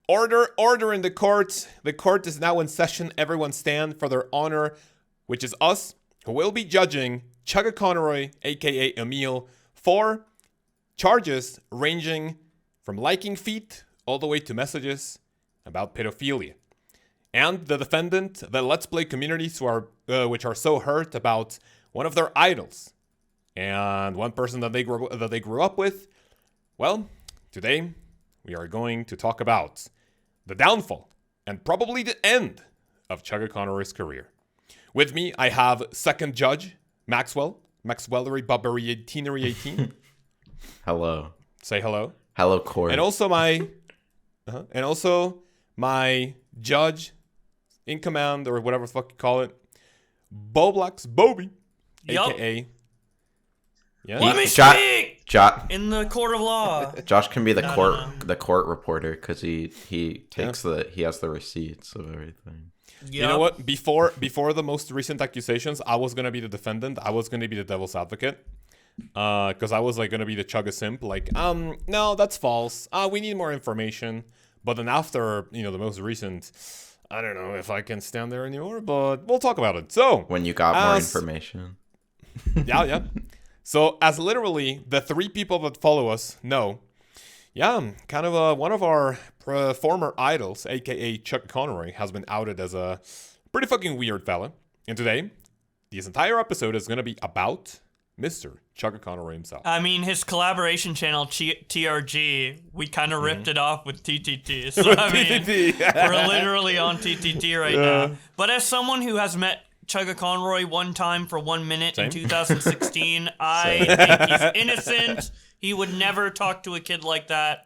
Order in the court. The court is now in session. Everyone stand for their honor, which is us, who will be judging Chuggaaconroy, aka Emil, for charges ranging from liking feet all the way to messages about pedophilia. And the defendant, the Let's Play communities which are so hurt about one of their idols and one person that they grew up with. Well, today we are going to talk about the downfall and probably the end of Chuggaaconroy's career. With me, I have second judge Maxwellery Barbary 18. Hello. Say hello. Hello, court. And also my judge in command, or whatever the fuck you call it, Bobby, aka. Yeah. Let me speak in the court of law. Josh can be the court reporter because he takes he has the receipts of everything. Yep. You know what? Before the most recent accusations, I was gonna be the defendant. I was gonna be the devil's advocate. Because I was like gonna be the Chugga simp, like, no, that's false. We need more information. But then after, the most recent, I don't know if I can stand there anymore, but we'll talk about it. So when you got more information. Yeah. So as literally the three people that follow us know, kind of one of our former idols, aka Chuggaaconroy, has been outed as a pretty fucking weird fella. And today, this entire episode is gonna be about Mr. Chuggaaconroy himself. I mean, his collaboration channel, TRG, we kind of ripped it off with TTT. So, I mean, we're literally on TTT right now. But as someone who has met Chuggaaconroy one time for 1 minute in 2016, I think he's innocent. He would never talk to a kid like that.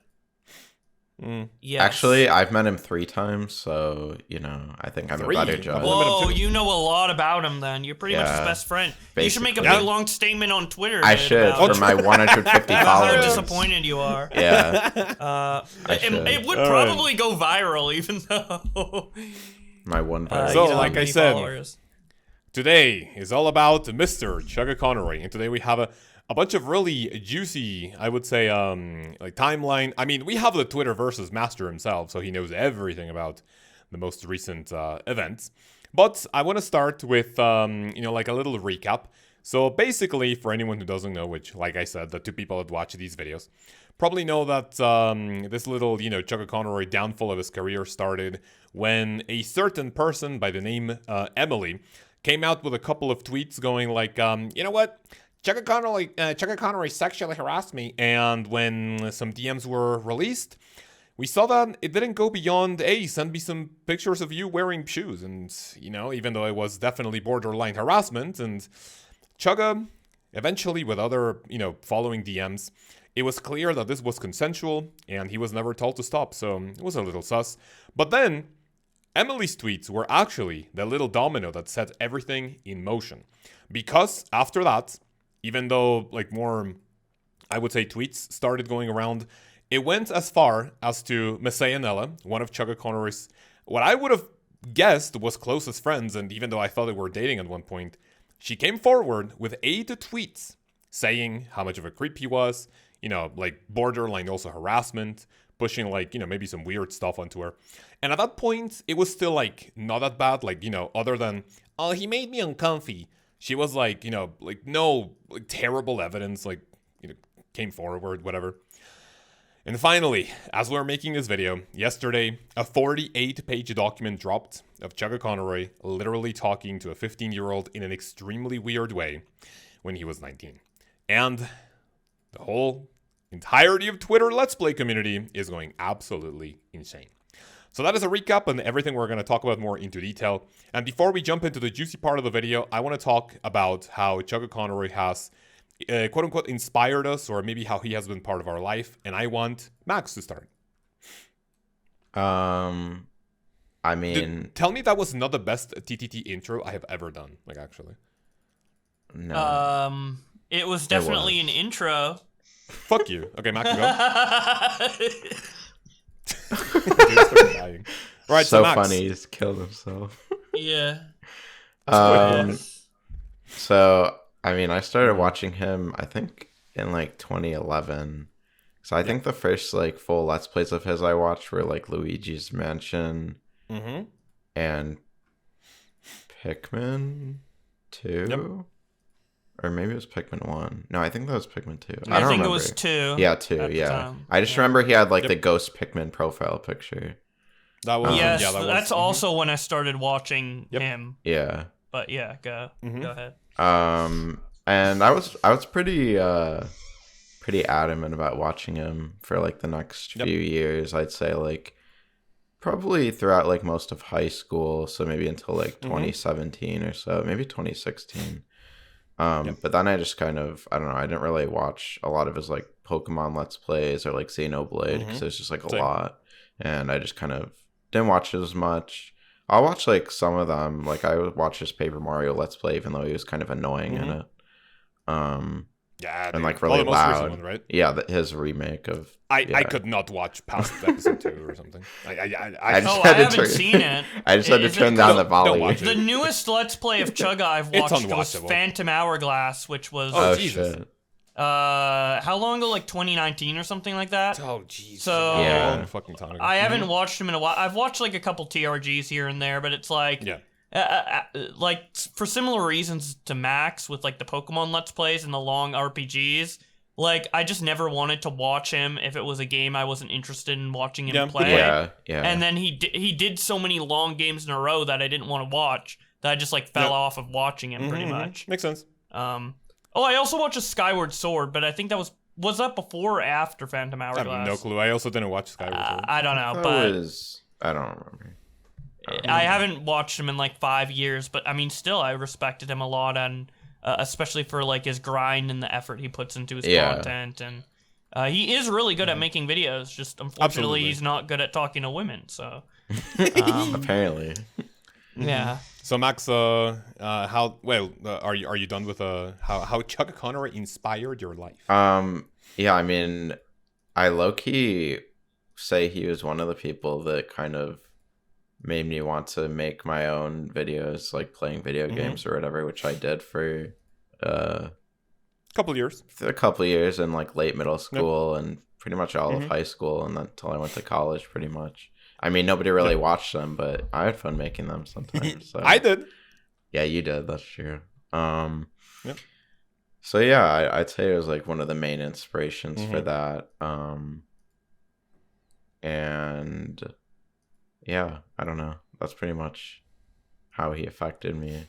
Yes. Actually, I've met him 3 times, so, I think I'm a better judge. Whoa, you know a lot about him then. You're pretty much his best friend. Basically. You should make a big long statement on Twitter. I should, for my 150 followers. How disappointed you are. Yeah. It would probably go viral, even though... My one viral. So, like I said, today is all about Mr. Chuggaaconroy. And today we have a bunch of really juicy, I would say, like timeline. I mean, we have the Twitter versus master himself, so he knows everything about the most recent events. But I want to start with, like a little recap. So basically, for anyone who doesn't know, which, like I said, the 2 people that watch these videos probably know that this little, Chuggaaconroy downfall of his career started when a certain person by the name Emily came out with a couple of tweets going like, you know what? Chuggaaconroy sexually harassed me, and when some DMs were released, we saw that it didn't go beyond, hey, send me some pictures of you wearing shoes, and, even though it was definitely borderline harassment, and Chugga, eventually with other, following DMs, it was clear that this was consensual, and he was never told to stop, so it was a little sus. But then, Emily's tweets were actually the little domino that set everything in motion, because after that, even though, like, more, I would say, tweets started going around, it went as far as to Masae and Ella, one of Chuggaaconroy's, what I would have guessed was closest friends, and even though I thought they were dating at one point, she came forward with 8 tweets saying how much of a creep he was, like, borderline also harassment, pushing, like, maybe some weird stuff onto her. And at that point, it was still, like, not that bad, like, other than, oh, he made me uncomfy. She was like, like no like, terrible evidence, like, came forward, whatever. And finally, as we were making this video, yesterday, a 48-page document dropped of Chuggaaconroy literally talking to a 15-year-old in an extremely weird way when he was 19. And the whole entirety of Twitter Let's Play community is going absolutely insane. So that is a recap on everything we're going to talk about more into detail. And before we jump into the juicy part of the video, I want to talk about how Chuggaaconroy has, quote-unquote, inspired us, or maybe how he has been part of our life. And I want Max to start. I mean... Tell me that was not the best TTT intro I have ever done, like, actually. No. It was definitely an intro. Fuck you. Okay, Max, go. Dude, dying. Right, so Max. funny, he just killed himself. Yeah. So I mean, I started watching him, I think, in like 2011, So I think the first like full Let's Plays of his I watched were like Luigi's Mansion and Pikmin 2. Yep. Or maybe it was Pikmin 1. No, I think that was Pikmin 2. I don't remember. It was 2. Yeah, 2, yeah. I just remember he had like the ghost Pikmin profile picture. That was that's also when I started watching him. Yeah. But yeah, go ahead. And I was pretty adamant about watching him for like the next few years. I'd say like probably throughout like most of high school, so maybe until like 2017 or so, maybe 2016. But then I just kind of, I don't know, I didn't really watch a lot of his like Pokemon Let's Plays or like Xenoblade because there's just like a lot, and I just kind of didn't watch it as much. I'll watch like some of them, like I would watch his Paper Mario Let's Play even though he was kind of annoying in it. And like really loud, one, right? Yeah, his remake of. I could not watch past episode 2 or something. I haven't seen it. I just had to turn down the volume. The newest Let's Play of Chugga I've watched was Phantom Hourglass, which was Jesus. Shit. How long ago? Like 2019 or something like that. Oh jeez. So I haven't watched him in a while. I've watched like a couple TRGs here and there, but it's like like for similar reasons to Max with like the Pokemon Let's Plays and the long RPGs, like I just never wanted to watch him if it was a game I wasn't interested in watching him play. Yeah. And then he did so many long games in a row that I didn't want to watch that I just like fell off of watching him pretty much. Makes sense. I also watched a Skyward Sword, but I think that was that before or after Phantom Hourglass? I have no clue. I also didn't watch Skyward Sword. I don't know, I don't remember. I haven't watched him in like 5 years, but I mean, still, I respected him a lot, and especially for like his grind and the effort he puts into his content, and he is really good at making videos. Just unfortunately, he's not good at talking to women. So apparently, yeah. So Max, are you done with how Chuggaaconroy inspired your life? Yeah, I mean, I low-key say he was one of the people that kind of made me want to make my own videos, like playing video games or whatever, which I did for a couple years in like late middle school and pretty much all of high school, and then until I went to college pretty much. I mean, nobody really watched them, but I had fun making them sometimes. So. I did. Yeah, you did. That's true. So yeah, I'd say it was like one of the main inspirations for that. And yeah, I don't know. That's pretty much how he affected me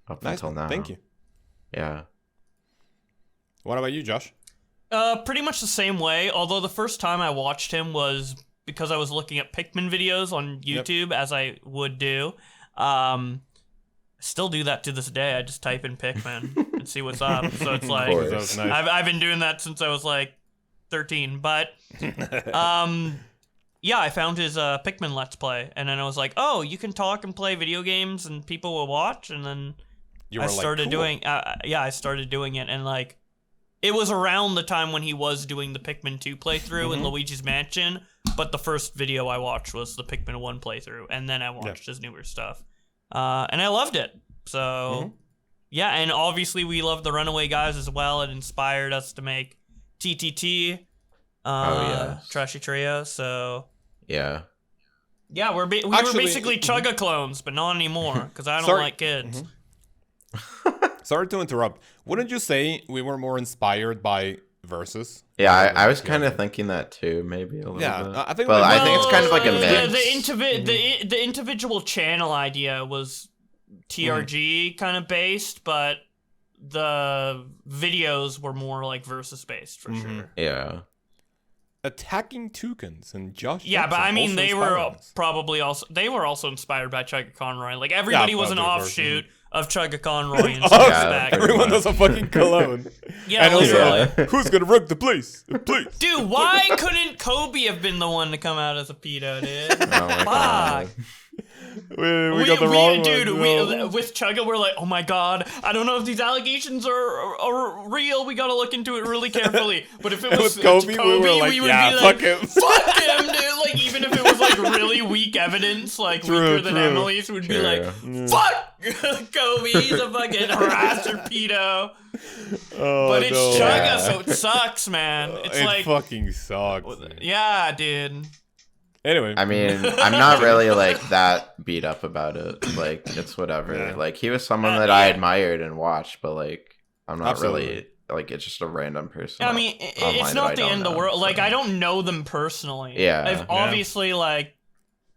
up until now. Thank you. Yeah. What about you, Josh? Pretty much the same way. Although the first time I watched him was because I was looking at Pikmin videos on YouTube, as I would do. Still do that to this day. I just type in Pikmin and see what's up. So it's like nice. I've been doing that since I was like 13. But yeah, I found his Pikmin Let's Play, and then I was like, oh, you can talk and play video games, and people will watch. And then I started doing it, and like it was around the time when he was doing the Pikmin 2 playthrough in Luigi's Mansion. But the first video I watched was the Pikmin 1 playthrough, and then I watched his newer stuff. And I loved it. So, yeah, and obviously we love the Runaway Guys as well. It inspired us to make TTT, TTTTalk, so... Yeah. Yeah, we were basically Chugga clones, but not anymore, because I don't like kids. Sorry to interrupt. Wouldn't you say we were more inspired by Versus? Yeah, I was kind of thinking that too, maybe a little bit. I think. But I think it's kind of like a mix. The individual channel idea was TRG kind of based, but the videos were more like Versus based for sure. Yeah. Attacking Toucans and Josh. Yeah, but I mean, they were also inspired by Chuggaaconroy. Like everybody was an offshoot of Chuggaaconroy in some respect. Everyone does a fucking cologne. Yeah, and also, who's gonna rook the place? Please. Dude, why couldn't Kobe have been the one to come out as a pedo, dude? Oh my God. We got the wrong one. With Chugga, we're like, oh my God, I don't know if these allegations are real. We gotta look into it really carefully. But if it was Kobe, we would be like, fuck him. Fuck him, dude. Like, even if it was like really weak evidence, like weaker than Emily's, would be like, fuck Kobe, he's a fucking harasser pedo. But it's no. Chugga, so it sucks, man. It's it like fucking sucks. Man. yeah, dude. Anyway, I mean, I'm not really like that beat up about it. Like, it's whatever. Yeah. Like, he was someone that I admired and watched, but like, I'm not Absolutely. really like, it's just a random person. I mean, it's not the end of the world. Like, I don't know them personally. Yeah. I've obviously like,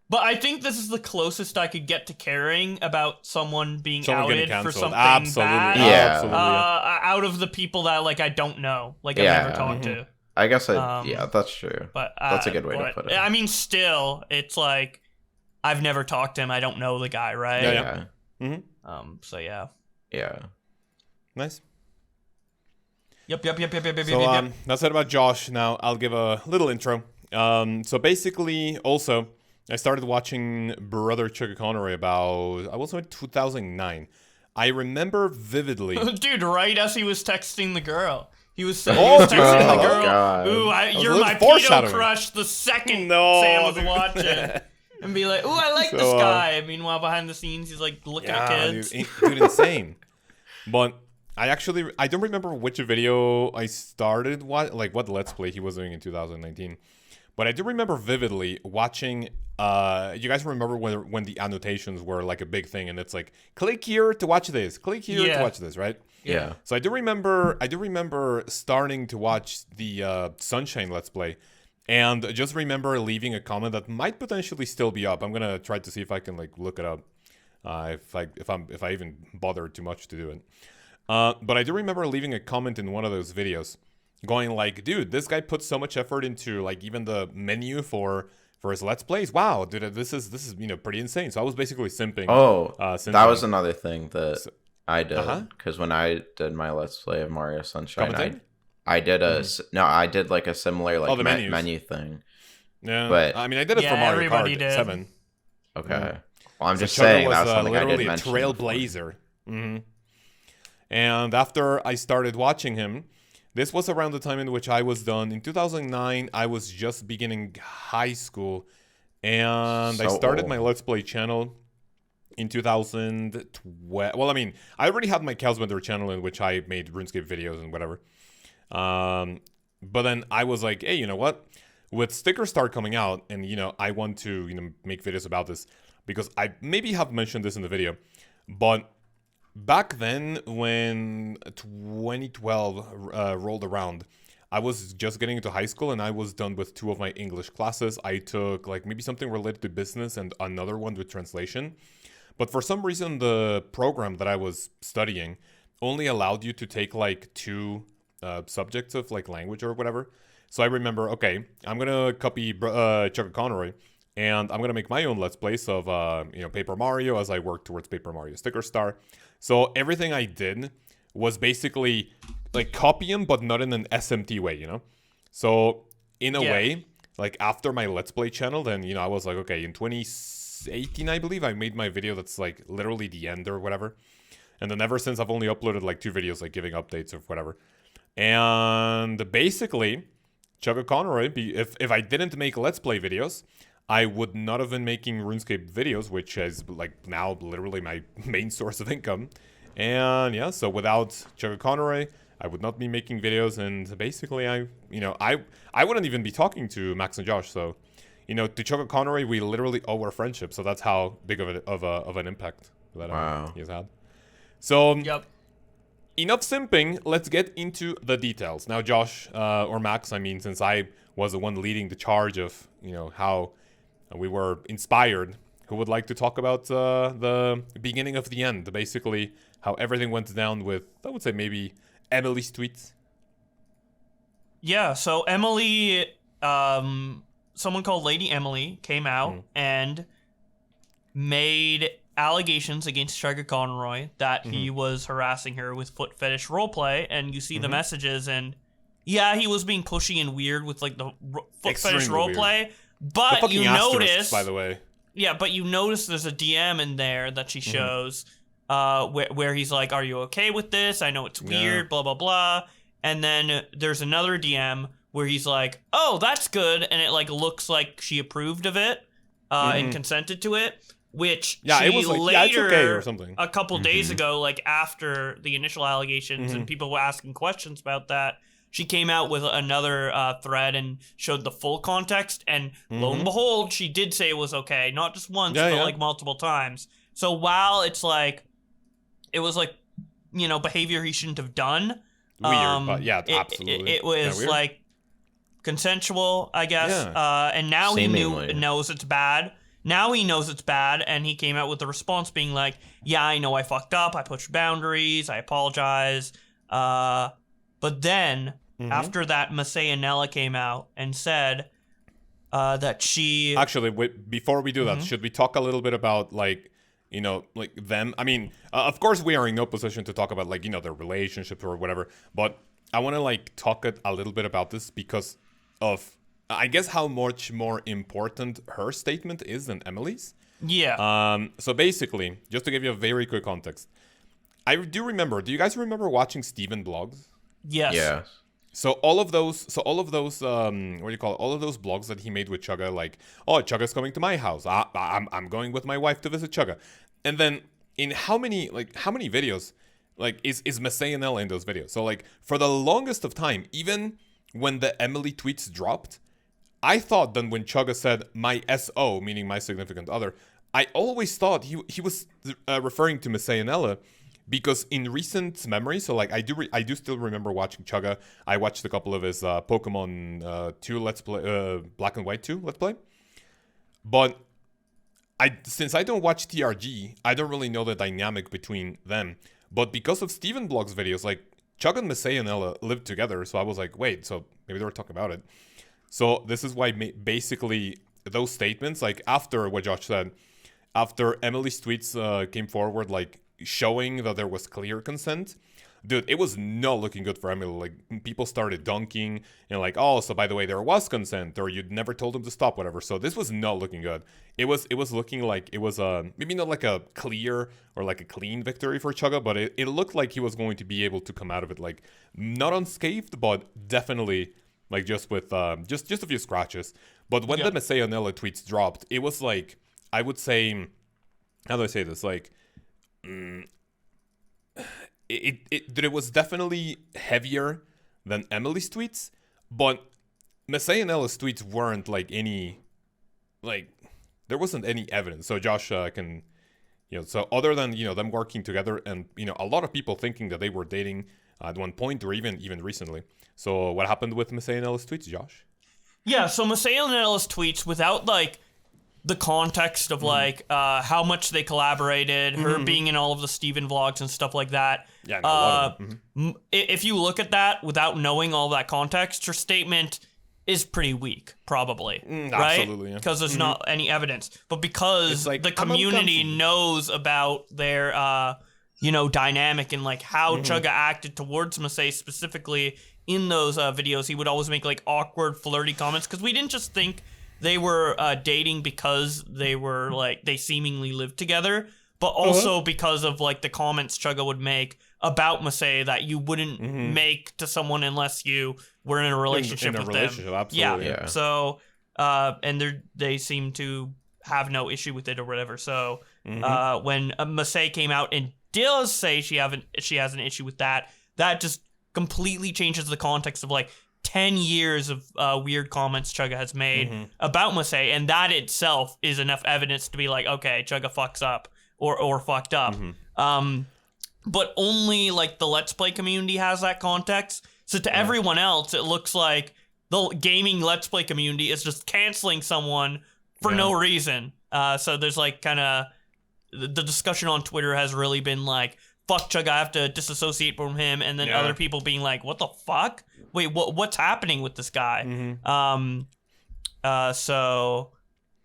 but I think this is the closest I could get to caring about someone being outed for something bad. Yeah. Absolutely. Out of the people that like I don't know, like I've never talked to. I guess yeah, that's true. But that's a good way to put it. I mean, still, it's like I've never talked to him. I don't know the guy, right? Yeah. So yeah. Yeah. Nice. Yep. So that's it about Josh. Now I'll give a little intro. So basically, also I started watching Brother Chuggaaconroy about I was in 2009. I remember vividly, dude. Right as he was texting the girl. He was texting the girl, God. ooh, you're my pedo crush the second Sam was watching. And be like, ooh, I like this guy. Meanwhile, behind the scenes, he's like looking at kids. Dude, insane. But I don't remember which video I started, what Let's Play he was doing in 2019. But I do remember vividly watching, you guys remember when the annotations were like a big thing and it's like, click here to watch this, click here to watch this, right? Yeah. So I do remember starting to watch the Sunshine Let's Play and just remember leaving a comment that might potentially still be up. I'm going to try to see if I can like look it up if I even bother too much to do it. But I do remember leaving a comment in one of those videos going like, dude, this guy put so much effort into like even the menu for his Let's Plays. Wow, dude, this is pretty insane. So I was basically simping. Oh, that was another thing that I did because when I did my Let's Play of Mario Sunshine, I did I did like a similar like menu thing. Yeah, but I mean I did it for Mario Kart 7. Okay, well I'm just saying that was something I did mention. Literally a trailblazer. And after I started watching him, this was around the time in which I was done. In 2009, I was just beginning high school. And I started my Let's Play channel in 2012. Well, I mean, I already had my Cowsbender channel in which I made RuneScape videos and whatever. But then I was like, hey, you know what? With Sticker Star coming out, and, I want to, make videos about this. Because I maybe have mentioned this in the video. But back then, when 2012 rolled around, I was just getting into high school and I was done with 2 of my English classes. I took like maybe something related to business and another one with translation. But for some reason, the program that I was studying only allowed you to take like 2 subjects of like language or whatever. So I remember, okay, I'm going to copy Chuggaaconroy. And I'm going to make my own Let's Plays of, Paper Mario as I work towards Paper Mario Sticker Star. So everything I did was basically like copy him, but not in an SMT way, So in a way, like after my Let's Play channel, then, I was like, okay, in 2018, I believe, I made my video that's like literally the end or whatever. And then ever since, I've only uploaded like 2 videos, like giving updates or whatever. And basically, Chuggaaconroy, if I didn't make Let's Play videos, I would not have been making RuneScape videos, which is like now literally my main source of income. And yeah, so without Chuggaaconroy, I would not be making videos. And basically, I wouldn't even be talking to Max and Josh. So, to Chuggaaconroy, we literally owe our friendship. So that's how big of an impact that he has had. So enough simping. Let's get into the details now, Josh or Max. I mean, since I was the one leading the charge of how we were inspired. Who would like to talk about the beginning of the end? Basically, how everything went down with, I would say, maybe Emily's tweets. Yeah, so Emily, someone called Lady Emily came out and made allegations against Chuggaaconroy that he was harassing her with foot fetish roleplay, and you see the messages, and yeah, he was being pushy and weird with like the foot fetish roleplay. But you notice, by the way. Yeah, but you notice there's a DM in there that she shows where he's like, are you okay with this? I know it's weird, blah, blah, blah. And then there's another DM where he's like, oh, that's good. And it like looks like she approved of it and consented to it. which Yeah, she it was like, later, yeah, it's okay or something. a couple days ago, like after the initial allegations and people were asking questions about that, she came out with another thread and showed the full context, and lo and behold, she did say it was okay, not just once, but like multiple times. So while it's like, it was like, you know, behavior he shouldn't have done. Weird, but yeah, absolutely. It was like consensual, I guess. Yeah. And now Seemingly. he knows it's bad. Now he knows it's bad, and he came out with the response being like, yeah, I know I fucked up. I pushed boundaries. I apologize. But then, after that, Masae and Nella came out and said that she... Actually, before we do that, should we talk a little bit about, like, you know, like them? I mean, of course we are in no position to talk about, like, you know, their relationship or whatever, but I want to, like, talk a little bit about this because of, I guess, how much more important her statement is than Emily's. Yeah. So basically, just to give you a very quick context, I do remember, do you guys remember watching Steven blogs? Yes. Yeah. So all of those, what do you call it? All of those blogs that he made with Chugga, like, oh, Chugga's coming to my house. I'm going with my wife to visit Chugga. And then in how many videos, like, is Masae and Ella in those videos? So, like, for the longest of time, even when the Emily tweets dropped, I thought that when Chugga said my SO, meaning my significant other, I always thought he was referring to Masae and Ella. Because in recent memory, so like I do still remember watching Chugga. I watched a couple of his Pokemon 2 Let's Play, Black and White 2 Let's Play. But since I don't watch TRG, I don't really know the dynamic between them. But because of Steven Blog's videos, like Chugga and Masae and Ella lived together, so I was like, wait, so maybe they were talking about it. So this is why basically those statements, like after what Josh said, after Emily's tweets came forward, like showing that there was clear consent, dude, it was not looking good for Emily. Like, people started dunking and like, oh, so by the way, there was consent, or you'd never told him to stop, whatever. So this was not looking good. It was looking like it was maybe not like a clear or like a clean victory for Chugga, but it looked like he was going to be able to come out of it, like, not unscathed, but definitely like just with just a few scratches. But when the Masae and Ella tweets dropped, it was like, I would say, how do I say this, like, it was definitely heavier than Emily's tweets, but Masae and Ella's tweets weren't like any, like, there wasn't any evidence. So Josh can, you know, so other than, you know, them working together and, you know, a lot of people thinking that they were dating at one point or even recently. So what happened with Masae and Ella's tweets, Josh? Yeah, so Masae and Ella's tweets, without like the context of like how much they collaborated, her being in all of the Steven vlogs and stuff like that. Yeah, no, a lot of them. If you look at that without knowing all that context, her statement is pretty weak, probably, right? Absolutely, yeah. Because there's not any evidence, but because like, the community uncomfy. knows about their you know, dynamic and like how Chugga acted towards Masae specifically in those videos, he would always make like awkward, flirty comments, because we didn't just think they were dating because they were like, they seemingly lived together, but also because of like the comments Chugga would make about Masae that you wouldn't make to someone unless you were in a relationship with them. Absolutely. Yeah. So, and they seem to have no issue with it or whatever. So, when Masae came out and does say she has an issue with that, that just completely changes the context of like 10 years of weird comments Chugga has made about Masae, and that itself is enough evidence to be like, okay, Chugga fucks up or fucked up. But only like the Let's Play community has that context. So to everyone else, it looks like the gaming Let's Play community is just canceling someone for no reason. So there's like kind of the discussion on Twitter has really been like, fuck Chugga, I have to disassociate from him, and then other people being like, what the fuck? Wait, what's happening with this guy? So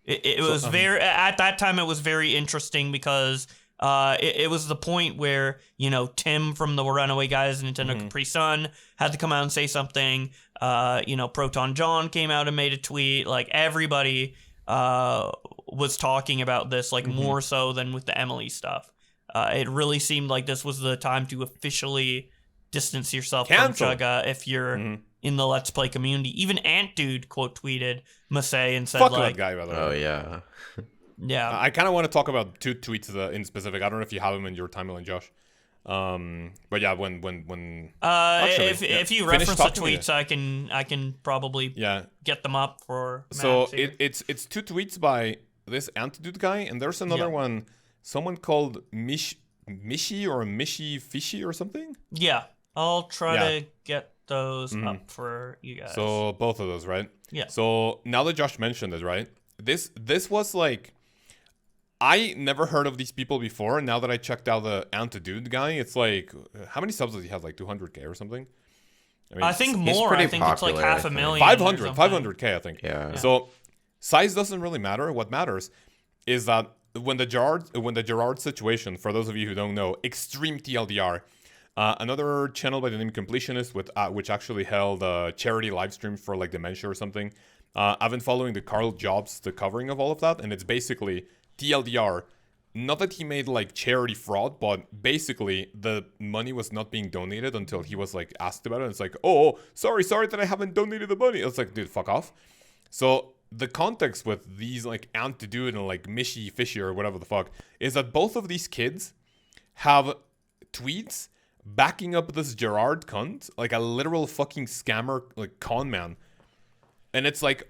it was very, at that time it was very interesting because it was the point where, you know, Tim from the Runaway Guys, Nintendo Capri Sun, had to come out and say something. You know, Proton John came out and made a tweet. Like, everybody was talking about this, like, more so than with the Emily stuff. It really seemed like this was the time to officially distance yourself from Chugga if you're in the Let's Play community. Even AntDude quote tweeted Masae and said, fuck like, that guy, by the way. Oh yeah. Yeah. I kind of want to talk about two tweets in specific. I don't know if you have them in your timeline, Josh. But yeah, when actually, if you finish reference the talking tweets, I can probably get them up for Matt. So it's two tweets by this AntDude guy, and there's another one, someone called Mishi or Mishi Fishy or something. Yeah, I'll try to get those up for you guys. So both of those, right? Yeah. So now that Josh mentioned it, right? This was like, I never heard of these people before. Now that I checked out the AntDude guy, it's like, how many subs does he have? Like 200K or something? I think more. I think it's like popular, 500,000. 500K, I think. Yeah. So size doesn't really matter. What matters is that when the Gerard situation, for those of you who don't know, extreme TLDR, another channel by the name Completionist, which actually held a charity live stream for like dementia or something. I've been following the Carl Jobs, the covering of all of that, and it's basically TLDR. Not that he made like charity fraud, but basically the money was not being donated until he was like asked about it. And it's like, oh, sorry that I haven't donated the money. It's like, dude, fuck off. So the context with these like AntDude and like Mishi Fishy or whatever the fuck is that both of these kids have tweets backing up this Gerard cunt, like a literal fucking scammer, like con man. And it's like,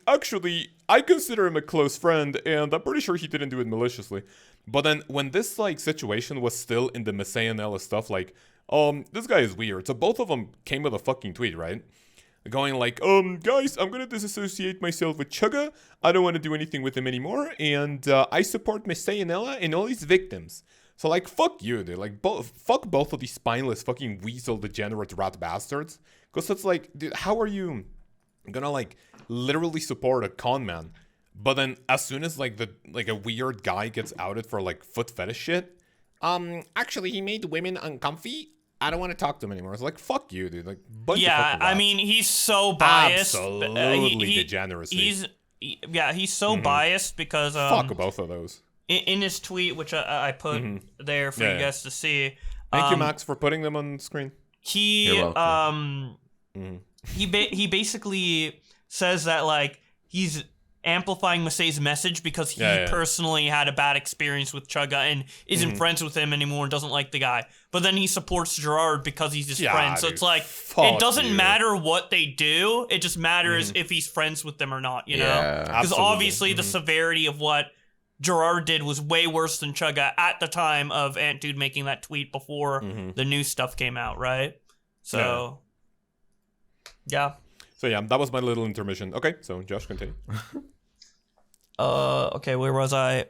actually, I consider him a close friend, and I'm pretty sure he didn't do it maliciously. But then when this like situation was still in the Masae and Ella stuff, like, this guy is weird. So both of them came with a fucking tweet, right? Going like, guys, I'm gonna disassociate myself with Chugga. I don't want to do anything with him anymore, and I support Masae and Ella and all these victims. So like, fuck you, dude. Like, fuck both of these spineless fucking weasel degenerate rat bastards. Because it's like, dude, how are you gonna like literally support a con man, but then as soon as like a weird guy gets outed for like foot fetish shit, actually he made women uncomfy, I don't want to talk to him anymore. It's like, fuck you, dude. Like, I mean, he's so biased. Absolutely degeneracy. He's so biased because fuck both of those. In his tweet, which I put there for you guys to see. Thank you, Max, for putting them on screen. You're welcome. He basically says that like he's amplifying Masae's message because he personally had a bad experience with Chugga and isn't friends with him anymore and doesn't like the guy. But then he supports Gerard because he's his friend. So dude, it's like, it doesn't matter what they do. It just matters if he's friends with them or not, you know? Because obviously the severity of what Gerard did was way worse than Chugga at the time of AntDude making that tweet before the new stuff came out, right? So... Yeah. So yeah, that was my little intermission. Okay, so Josh, continue. Okay, where was I?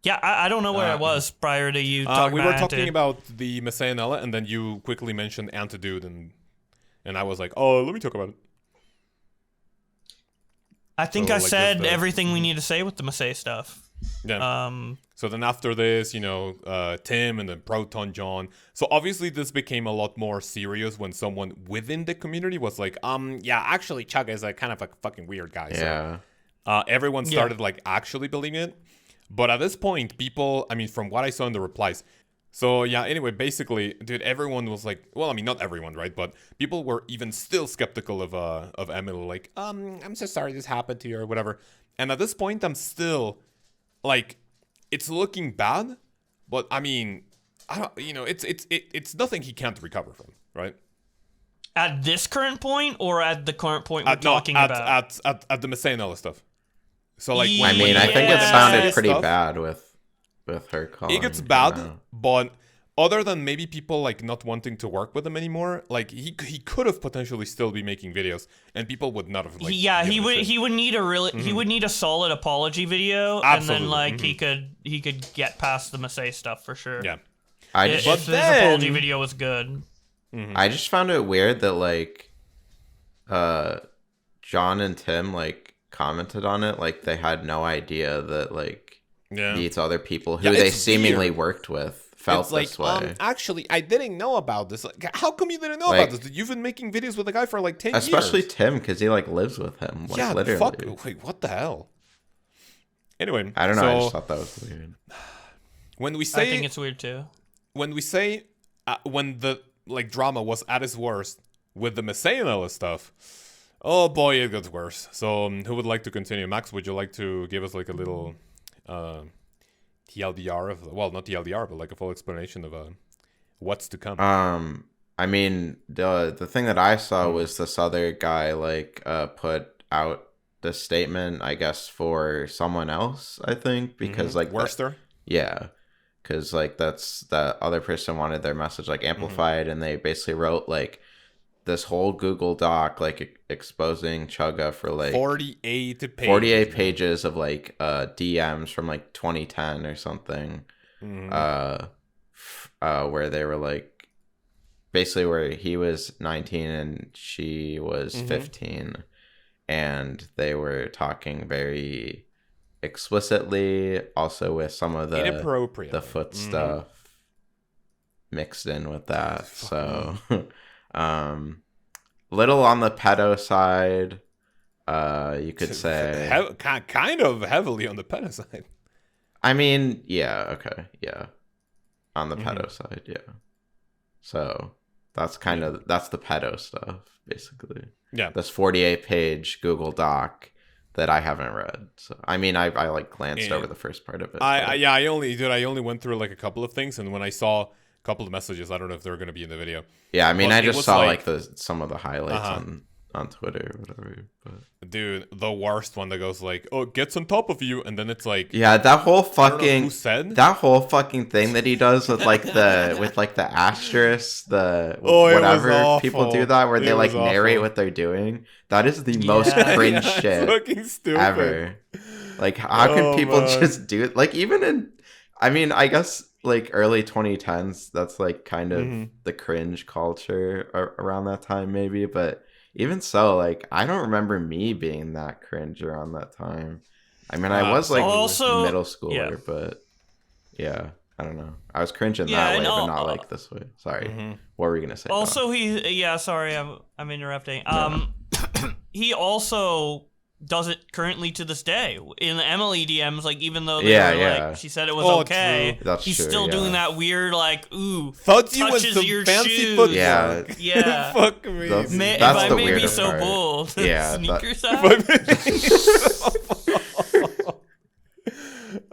I don't know where I was prior to you talking about we were talking about the Masae and Ella, and then you quickly mentioned AntDude, and I was like, oh, let me talk about it. I think I said everything we need to say with the Masae stuff. Yeah. So then after this, you know, Tim and then Proton John. So obviously this became a lot more serious when someone within the community was like, actually Chugga is a kind of a fucking weird guy. Yeah. So, everyone started like actually believing it. But at this point, people, I mean, from what I saw in the replies. So yeah, anyway, basically, dude, everyone was like, well, I mean, not everyone, right? But people were even still skeptical of Emily. Like, I'm so sorry this happened to you or whatever. And at this point, I'm still like, it's looking bad, but I mean, I don't, you know, it's nothing he can't recover from, right? At this current point, or at the current point we're talking about? At the Masae and Ella stuff. So like, I mean, I think it sounded pretty bad with her calling. It gets bad, but other than maybe people like not wanting to work with him anymore, like he could have potentially still be making videos, and people would not have like. He would need a really he would need a solid apology video, Absolutely. and then like he could get past the Masae stuff for sure. Yeah, if his apology video was good. I just found it weird that like, John and Tim like commented on it like they had no idea that like these other people who they seemingly worked with felt this way. Actually, I didn't know about this. Like, how come you didn't know about this? You've been making videos with the guy for like 10 years. Especially Tim, because he like lives with him. Like, literally. Fuck. Wait, what the hell? Anyway, I don't know. I just thought that was weird. When we say, I think it's weird too. When we say, when the like drama was at its worst with the Masae and Ella stuff, Oh boy, it gets worse. So who would like to continue? Max, would you like to give us like a little TLDR of, well, not TLDR, but like a full explanation of what's to come? I mean, the thing that I saw was this other guy like put out the statement, I guess, for someone else, I think, because like Worster? yeah, because like that's the other person wanted their message like amplified, and they basically wrote like this whole Google Doc like exposing Chugga for like 48 pages of like DMs from like 2010 or something, where they were like basically where he was 19 and she was 15, and they were talking very explicitly, also with some of the inappropriate, the foot stuff mixed in with that. So little on the pedo side, you could say. Kind of heavily on the pedo side. I mean, yeah, okay, yeah, on the pedo side, yeah. So that's that's the pedo stuff, basically. Yeah. This 48-page Google Doc that I haven't read. So I mean, I like glanced over the first part of it. I only went through like a couple of things, and when I saw a couple of messages, I don't know if they're going to be in the video. Yeah, I mean, I just saw like some of the highlights on Twitter or whatever. But dude, the worst one that goes like, "Oh, gets on top of you," and then it's like, yeah, that whole fucking who said that whole fucking thing that he does with like the asterisk, whatever people do that where they like narrate what they're doing. That is the most cringe shit fucking stupid ever. Like, how can people just do it? Like, even in, I mean, I guess like early 2010s, that's like kind of the cringe culture around that time, maybe, but. Even so, like, I don't remember me being that cringe around that time. I mean, I was like also, middle schooler, but yeah, I don't know. I was cringing that way, but not like this way. Sorry. What were we gonna say? Also, sorry, I'm interrupting. He also does it currently to this day in the Emily DMs. Like, even though like she said it was okay, he's still doing that weird like, ooh, thought you touches was your fancy shoes. foot. Yeah. Fuck me. That's if I the may be weirdest so part. bold. Yeah, Sneakers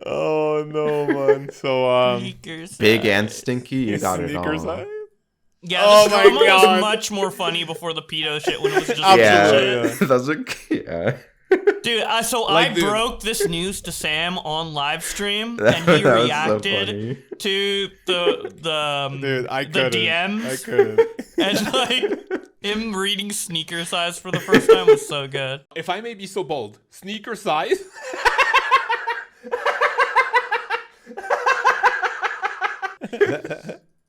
Oh no, man. So Sneakers big and stinky, you got it sneakers all. Yeah, Oh the my drama God. was much more funny before the pedo shit when it was just Yeah, shit. those are Dude, I broke this news to Sam on live stream, and he That was so reacted funny. to the dude, I the couldn't. DMs, I couldn't. and like him reading sneaker size for the first time was so good. If I may be so bold, sneaker size.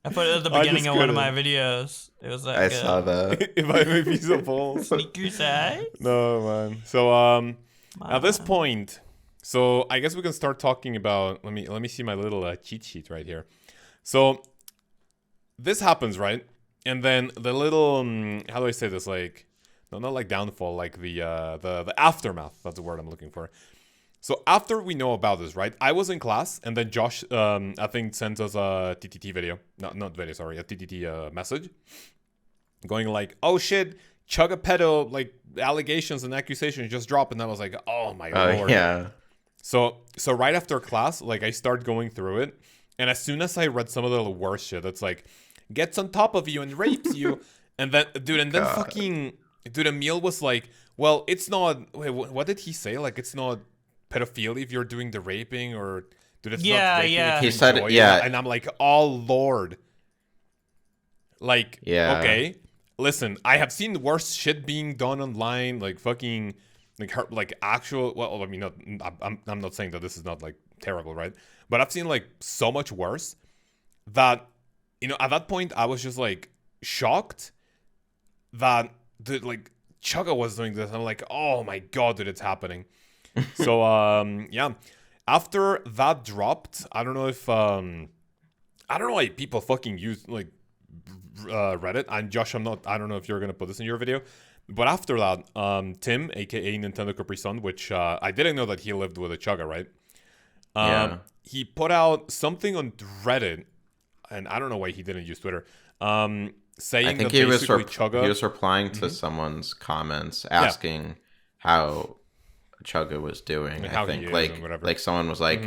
I put it at the beginning just of one of couldn't. my videos. It was that I good. saw that. If I may be so bold. Sneaker size. No, man. So at this point, so I guess we can start talking about. Let me see my little cheat sheet right here. So this happens, right? And then the little how do I say this? Like, no, not like downfall, like the aftermath. That's the word I'm looking for. So after we know about this, right? I was in class, and then Josh, I think, sent us a TTT video. Not video, sorry, a TTT message. Going like, oh shit, Chugga pedo, like, allegations and accusations just dropped. And I was like, oh my lord. Yeah. So right after class, like, I start going through it. And as soon as I read some of the worst shit, it's like, gets on top of you and rapes you. And then, dude, fucking, dude, Emil was like, well, it's not, wait, what did he say? Like, it's not pedophilia if you're doing the raping, or dude, it's not raping if He you said enjoy it. yeah. And I'm like, oh lord. Like, Yeah. okay. Listen, I have seen worse shit being done online, like fucking like actual, well, I mean, I'm not saying that this is not like terrible, right? But I've seen like so much worse that, you know, at that point I was just like shocked that like Chugga was doing this. I'm like, oh my god, dude, it's happening. So yeah, after that dropped, I don't know if I don't know why people fucking use like Reddit. And Josh, I don't know if you're gonna put this in your video, but after that, Tim, aka Nintendo Capri Sun, which I didn't know that he lived with a Chugga, right? Yeah. He put out something on Reddit, and I don't know why he didn't use Twitter. saying I think that he was basically Chugga... he was replying to someone's comments asking how Chugga was doing. Like I how think he is like and whatever. like someone was like,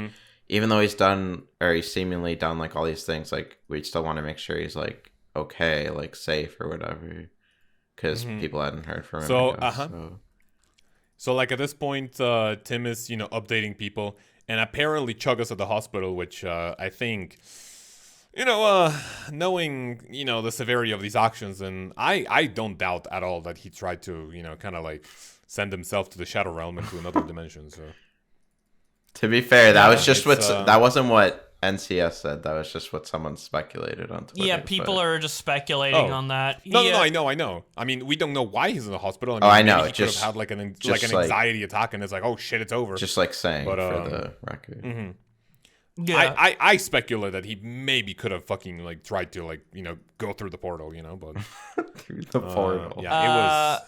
even though he's seemingly done like all these things, like we still want to make sure he's like okay, like safe or whatever, because people hadn't heard from him. So so like at this point, Tim is updating people, and apparently Chugga's at the hospital, which I think. Knowing, the severity of these actions, and I don't doubt at all that he tried to, kind of like send himself to the Shadow Realm into another dimension, so. To be fair, that was just that wasn't what NCS said. That was just what someone speculated on Twitter. Yeah, people are just speculating on that. No, I know. I mean, we don't know why he's in the hospital. I know. Maybe he could have had like an anxiety attack, and it's like, oh shit, it's over. Just like saying for the record. Yeah. I speculate that he maybe could have fucking like tried to like go through the portal, but through the portal. Yeah,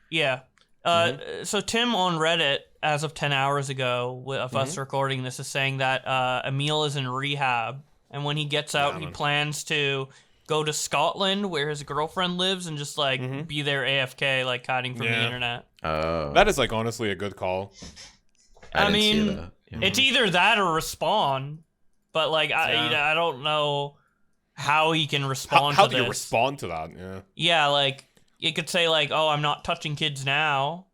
it was. So Tim on Reddit, as of 10 hours ago, of us recording this, is saying that Emil is in rehab, and when he gets out, he plans to go to Scotland, where his girlfriend lives, and just like be there AFK, like hiding from the internet. That is like honestly a good call. I mean. It's either that or respawn, but like I don't know how he can respond. How to do this. You respond to that? Yeah. Yeah, like you could say like, "Oh, I'm not touching kids now."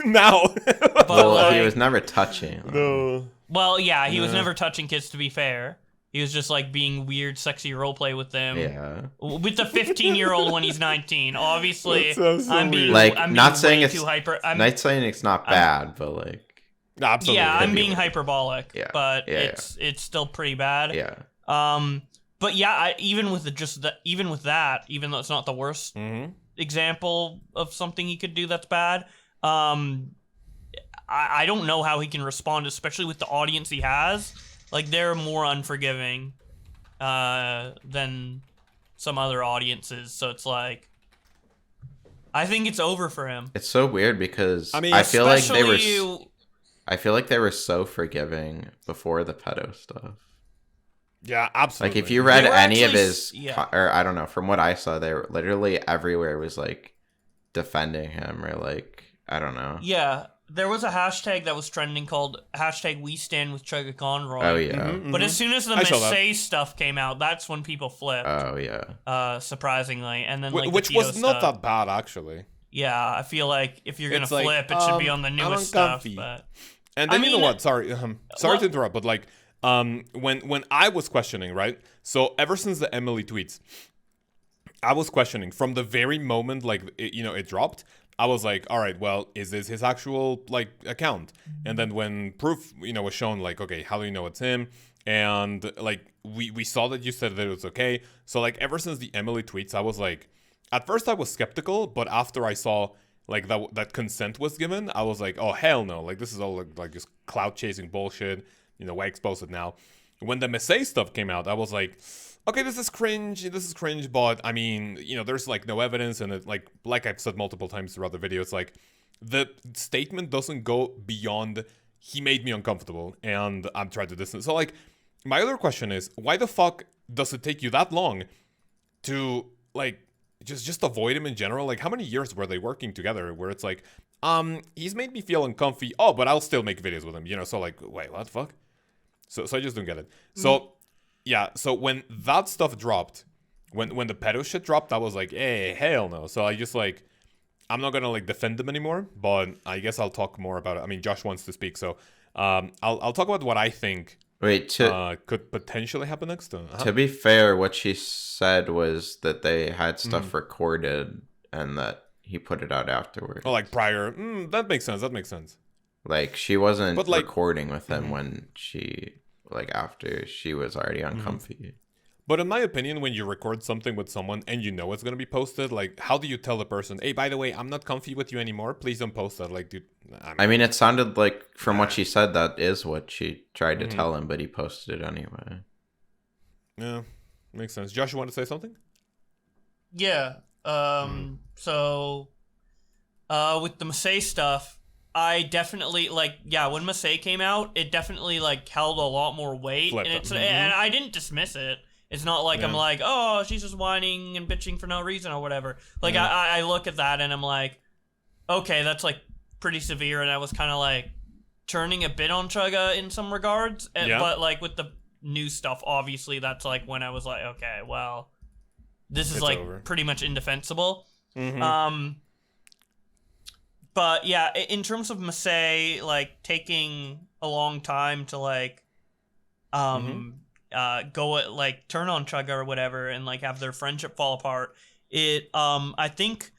Now. But well, he was never touching. No. Well, yeah, he was never touching kids. To be fair, he was just like being weird, sexy roleplay with them. Yeah. With the 15-year-old when he's 19. Obviously, I'm being like I'm not being saying way it's too hyper. not saying it's not bad, but like. No, absolutely. Yeah, I'm being hyperbolic, but it's still pretty bad. Yeah. But yeah, even with that, even though it's not the worst example of something he could do that's bad, I don't know how he can respond, especially with the audience he has. Like they're more unforgiving than some other audiences, so it's like I think it's over for him. It's so weird because I mean, I feel like they were so forgiving before the pedo stuff. Yeah, absolutely. Like if you read any of his, or I don't know, from what I saw, they were literally everywhere was like defending him or like I don't know. Yeah, there was a hashtag that was trending called #WeStandWith Chuggaaconroy. Oh yeah. But as soon as the Masae stuff came out, that's when people flipped. Oh yeah. Surprisingly, and then like which the was not stuff. that bad actually. Yeah, I feel like if you're gonna It's like, flip, it should be on the newest stuff. But and then you know what? Sorry to interrupt, but like when I was questioning, right? So ever since the Emily tweets, I was questioning from the very moment like it dropped. I was like, all right, well, is this his actual like account? And then when proof was shown, like, okay, how do you know it's him? And like we saw that you said that it was okay. So like ever since the Emily tweets, I was like, at first I was skeptical, but after I saw like that consent was given, I was like, oh hell no, like this is all like just clout chasing bullshit. Why expose it now? When the Masae stuff came out, I was like, okay, this is cringe, but I mean, there's like no evidence, and it, like I've said multiple times throughout the video, it's like the statement doesn't go beyond he made me uncomfortable and I'm trying to distance. So like my other question is, why the fuck does it take you that long to like just avoid him in general? Like how many years were they working together where it's like he's made me feel uncomfy, but I'll still make videos with him, so like wait, what the fuck? So I just don't get it. So yeah, so when that stuff dropped, when the pedo shit dropped, I was like, hey, hell no. So I just like, I'm not gonna like defend them anymore, but I guess I'll talk more about it. I mean, Josh wants to speak, so I'll talk about what I think could potentially happen next. To be fair, what she said was that they had stuff recorded and that he put it out afterwards. Oh, like prior? That makes sense. Like she wasn't recording with him when she like after she was already uncomfy. But in my opinion, when you record something with someone and you know it's going to be posted, like how do you tell the person, hey, by the way, I'm not comfy with you anymore, please don't post that? Like, dude, I mean it sounded like from what she said that is what she tried to tell him, but he posted it anyway. Yeah, makes sense. Josh, you want to say something? Yeah. So with the Masae stuff, I definitely when Masae came out, it definitely like held a lot more weight, and and I didn't dismiss it. It's not like I'm like, oh, she's just whining and bitching for no reason or whatever. Like, I look at that and I'm like, okay, that's, like, pretty severe, and I was kind of, like, turning a bit on Chugga in some regards. But, like, with the new stuff, obviously, that's, like, when I was like, okay, well, this is, it's like, over. Pretty much indefensible. But, yeah, in terms of Masae, like, taking a long time to, like, go, like, turn on Chugga or whatever and, like, have their friendship fall apart, I think,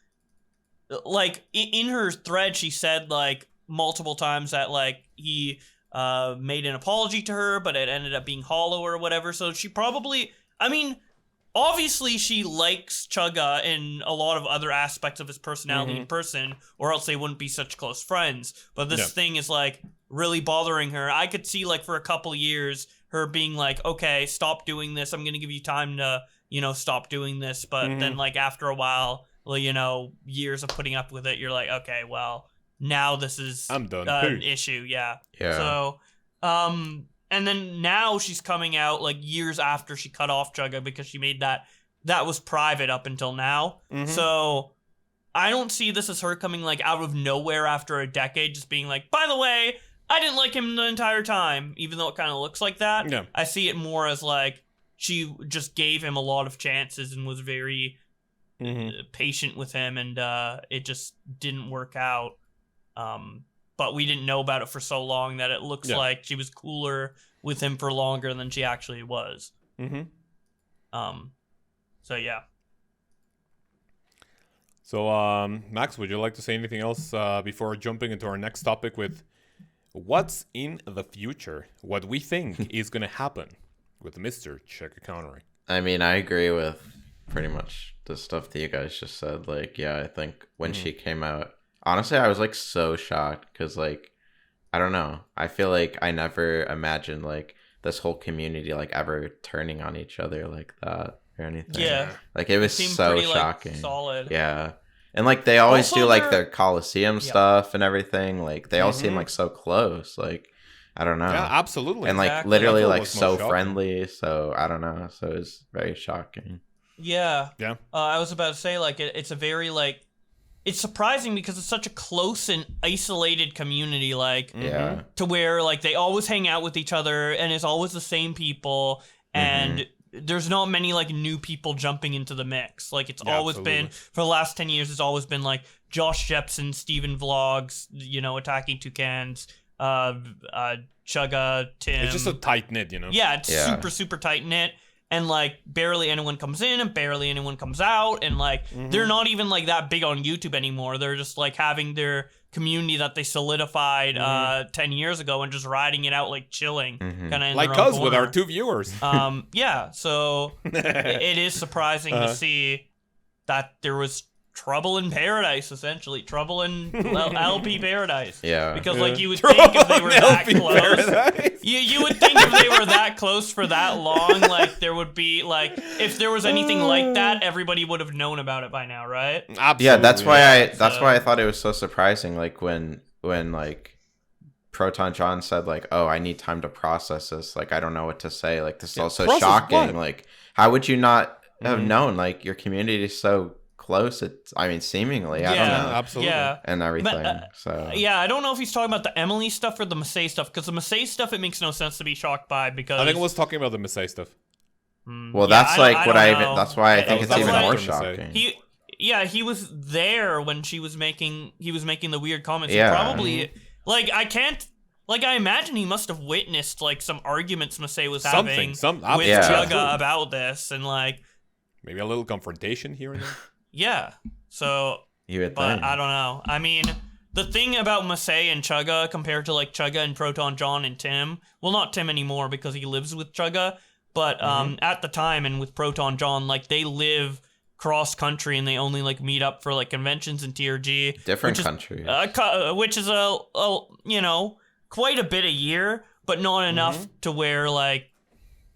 like, in her thread, she said, like, multiple times that, like, he made an apology to her, but it ended up being hollow or whatever, so she probably, I mean, obviously she likes Chugga in a lot of other aspects of his personality in person, or else they wouldn't be such close friends, but this thing is, like, really bothering her. I could see, like, for a couple years, her being like, okay, stop doing this, I'm gonna give you time to, you know, stop doing this, but then, like, after a while, well, you know, years of putting up with it, you're like, okay, well, now this is I'm done. An issue, yeah. So, and then now she's coming out, like, years after she cut off Chugga because she made that was private up until now. So, I don't see this as her coming, like, out of nowhere after a decade, just being like, by the way, I didn't like him the entire time, even though it kind of looks like that. Yeah. I see it more as, like, she just gave him a lot of chances and was very patient with him, and it just didn't work out. But we didn't know about it for so long that it looks like she was cooler with him for longer than she actually was. So yeah. So Max, would you like to say anything else before jumping into our next topic with what's in the future? What we think is going to happen with Mr. Chuggaaconroy? I mean, I agree with pretty much the stuff that you guys just said. Like, yeah, I think when she came out, honestly, I was, like, so shocked because, like, I don't know. I feel like I never imagined, like, this whole community, like, ever turning on each other like that or anything. Yeah. Like, it was so pretty, shocking. Like, solid. Yeah. And, like, they always Also, do, like, their Coliseum stuff and everything. Like, they all seem, like, so close. Like, I don't know. Yeah, absolutely. And, like, literally, like, so friendly. So, I don't know. So, it was very shocking. Yeah. Yeah. I was about to say, like, it's a very, like, it's surprising because it's such a close and isolated community, like, to where, like, they always hang out with each other and it's always the same people, and there's not many, like, new people jumping into the mix. Like, it's always been, for the last 10 years, it's always been, like, Josh Jepson, Steven Vlogs, you know, Attacking Toucans, Chugga, Tim. It's just a tight-knit, you know? Yeah, it's super, super tight-knit. And, like, barely anyone comes in and barely anyone comes out. And, like, they're not even, like, that big on YouTube anymore. They're just, like, having their community that they solidified 10 years ago and just riding it out, like, chilling. Kind of like us with our 2 viewers. Yeah, so it is surprising to see that there was trouble in paradise, essentially. Trouble in LP paradise. Yeah. Because, like, you would think if they were that close... You would think if they were that close for that long, like, there would be, like, if there was anything like that, everybody would have known about it by now, right? Absolutely. Yeah, that's why I thought it was so surprising, like, when like, Proton John said, like, oh, I need time to process this. Like, I don't know what to say. Like, this is also shocking. What? Like, how would you not have known? Like, your community is so close. It's, I mean, seemingly, I don't know. Absolutely. Yeah. And everything. But, so yeah, I don't know if he's talking about the Emily stuff or the Masae stuff, because the Masae stuff, it makes no sense to be shocked by, because I think I was talking about the Masae stuff. Well, that's that's why I think it's even more shocking. He was there when he was making the weird comments. Yeah. He probably, like, I imagine he must have witnessed, like, some arguments Masae was having with Chugga about this, and, like, maybe a little confrontation here and there. Yeah. So, but I don't know. I mean, the thing about Masae and Chugga compared to, like, Chugga and Proton John and Tim, well, not Tim anymore because he lives with Chugga, but at the time and with Proton John, like, they live cross country and they only, like, meet up for, like, conventions in TRG. Different countries. Which is you know, quite a bit a year, but not enough to where, like,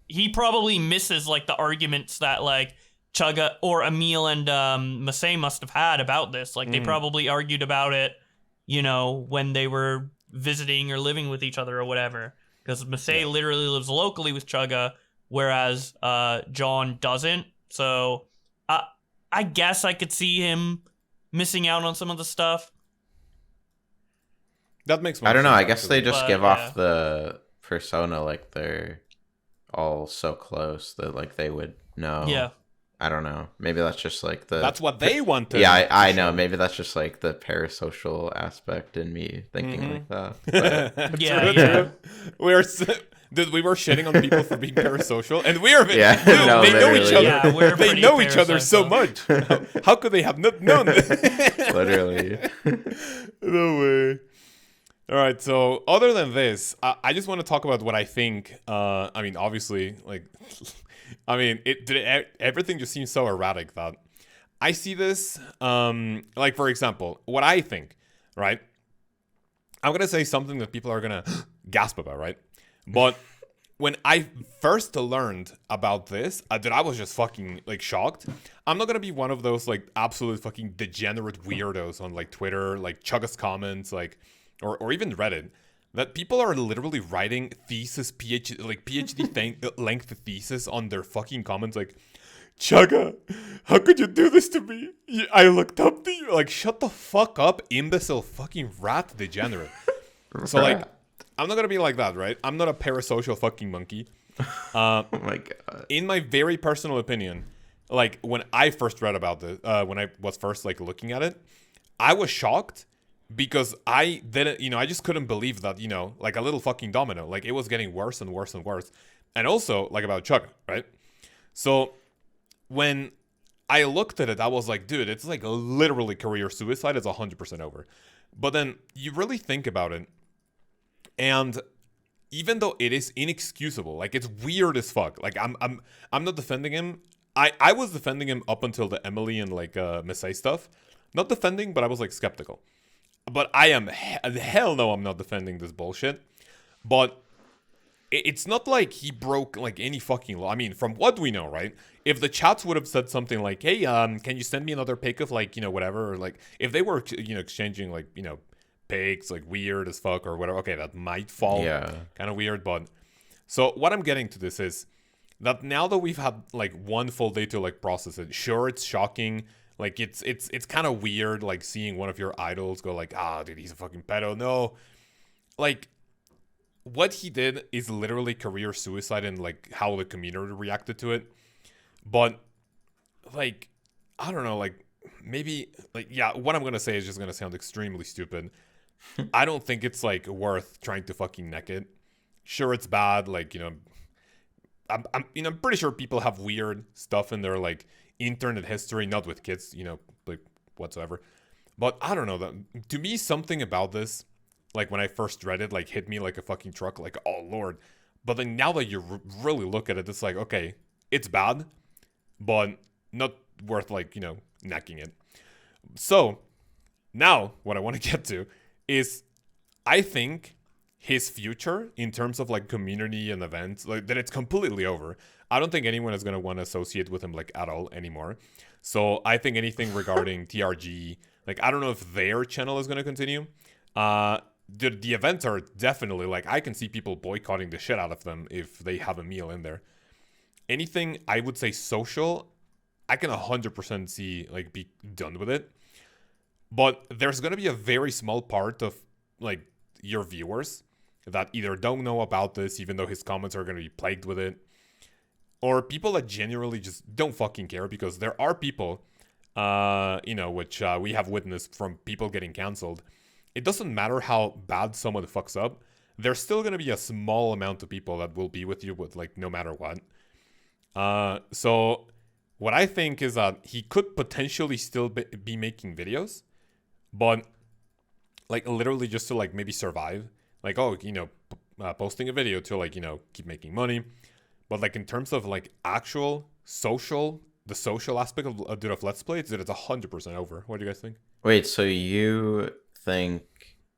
he probably misses, like, the arguments that, like, Chugga or Emil and Masae must have had about this. Like, they probably argued about it, you know, when they were visiting or living with each other or whatever. Because Masae literally lives locally with Chugga, whereas John doesn't. So I guess I could see him missing out on some of the stuff. That makes more I don't know. sense, I guess they actually. just But, give off the persona like they're all so close that like they would know. Yeah. I don't know. Maybe that's just like the. That's what they wanted. Yeah, I to know. show. Maybe that's just like the parasocial aspect in me thinking Mhm. like that. But, Yeah, True, yeah. true. Dude, we were shitting on people for being parasocial, and we are. Yeah, dude, no, they know literally. each other. Yeah, we're they pretty know each other so parasocial. much. How could they have not known this? literally. No way. All right. So, other than this, I just want to talk about what I think. I mean, obviously, like, I mean, everything just seems so erratic that I see this. Like, for example, what I think, right? I'm gonna say something that people are gonna gasp about, right? But when I first learned about this, that I was just fucking like shocked. I'm not gonna be one of those like absolute fucking degenerate weirdos on like Twitter, like Chugga's comments, like or even Reddit, that people are literally writing PhD length thesis on their fucking comments, like, Chugga, how could you do this to me? I looked up to you. Like, shut the fuck up, imbecile fucking rat degenerate. So like, I'm not gonna be like that, right? I'm not a parasocial fucking monkey. Oh my god. In my very personal opinion, like when I first read about this, when I was first like looking at it, I was shocked because I didn't, I just couldn't believe that, like a little fucking domino, like it was getting worse and worse and worse. And also like about Chugga, right? So when I looked at it, I was like, dude, it's like literally career suicide. It's 100% over. But then you really think about it, and even though it is inexcusable, like it's weird as fuck. Like I'm not defending him. I was defending him up until the Emily and like Masae stuff. Not defending, but I was like skeptical. But I am hell no, I'm not defending this bullshit. But it's not like he broke like any fucking law. I mean, from what we know, right? If the chats would have said something like, "Hey, can you send me another pic of like whatever," or like if they were exchanging like pics like weird as fuck or whatever, okay, that might fall kind of weird. But so what I'm getting to this is that now that we've had like one full day to like process it, sure, it's shocking. Like it's kind of weird like seeing one of your idols go like, dude, he's a fucking pedo. No, like what he did is literally career suicide and like how the community reacted to it. But like I don't know, like maybe like what I'm gonna say is just gonna sound extremely stupid. I don't think it's like worth trying to fucking neck it. Sure, it's bad. Like I'm pretty sure people have weird stuff in their like internet history, not with kids, like whatsoever. But I don't know, that to me something about this, like when I first read it, like hit me like a fucking truck. Like, oh lord. But then now that you really look at it, it's like, okay, it's bad, but not worth like necking it. So now what I want to get to is I think his future in terms of like community and events, like that it's completely over. I don't think anyone is going to want to associate with him like at all anymore. So I think anything regarding TRG, like I don't know if their channel is going to continue. The events are definitely like I can see people boycotting the shit out of them if they have a meal in there. Anything I would say social, I can 100% see like be done with it. But there's going to be a very small part of like your viewers that either don't know about this, even though his comments are going to be plagued with it, or people that genuinely just don't fucking care, because there are people, which we have witnessed from people getting canceled. It doesn't matter how bad someone fucks up. There's still going to be a small amount of people that will be with you with like no matter what. So what I think is that he could potentially still be making videos, but like literally just to like maybe survive, like posting a video to like keep making money. But like in terms of like actual the social aspect of Dude of Let's Play, it's 100% over. What do you guys think? Wait, so you think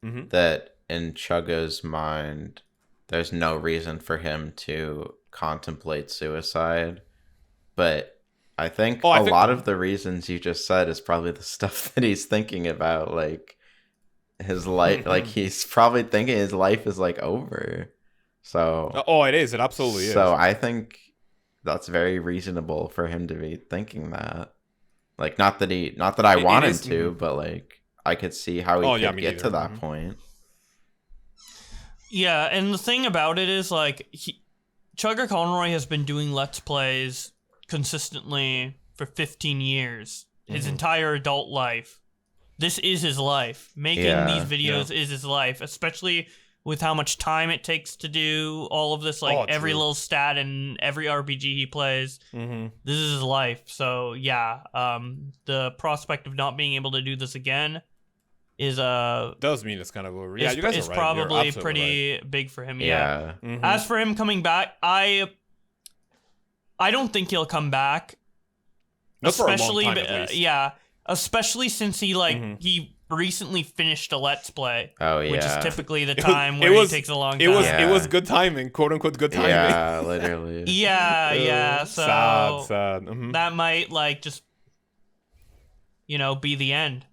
that in Chugga's mind there's no reason for him to contemplate suicide, but I think a lot of the reasons you just said is probably the stuff that he's thinking about, like his life. Like he's probably thinking his life is like over. So it is. It absolutely is. So I think that's very reasonable for him to be thinking that. Like, not that I want him to, but like I could see how he could get to that point. Yeah, and the thing about it is, like, Chuggaaconroy has been doing Let's Plays consistently for 15 years. His entire adult life. This is his life. Making these videos is his life, especially with how much time it takes to do all of this, like, every little stat and every RPG he plays. This is his life. So, yeah, the prospect of not being able to do this again is does mean it's kind of over. Yeah, you guys are right. Probably pretty big for him. Yeah. As for him coming back, I don't think he'll come back. Not especially for a long time, at least. Yeah, especially since he he recently finished a Let's Play. Oh yeah, which is typically the time where he takes a long time. It was good timing, quote unquote good timing. Yeah, literally. yeah. So sad. That might like just be the end.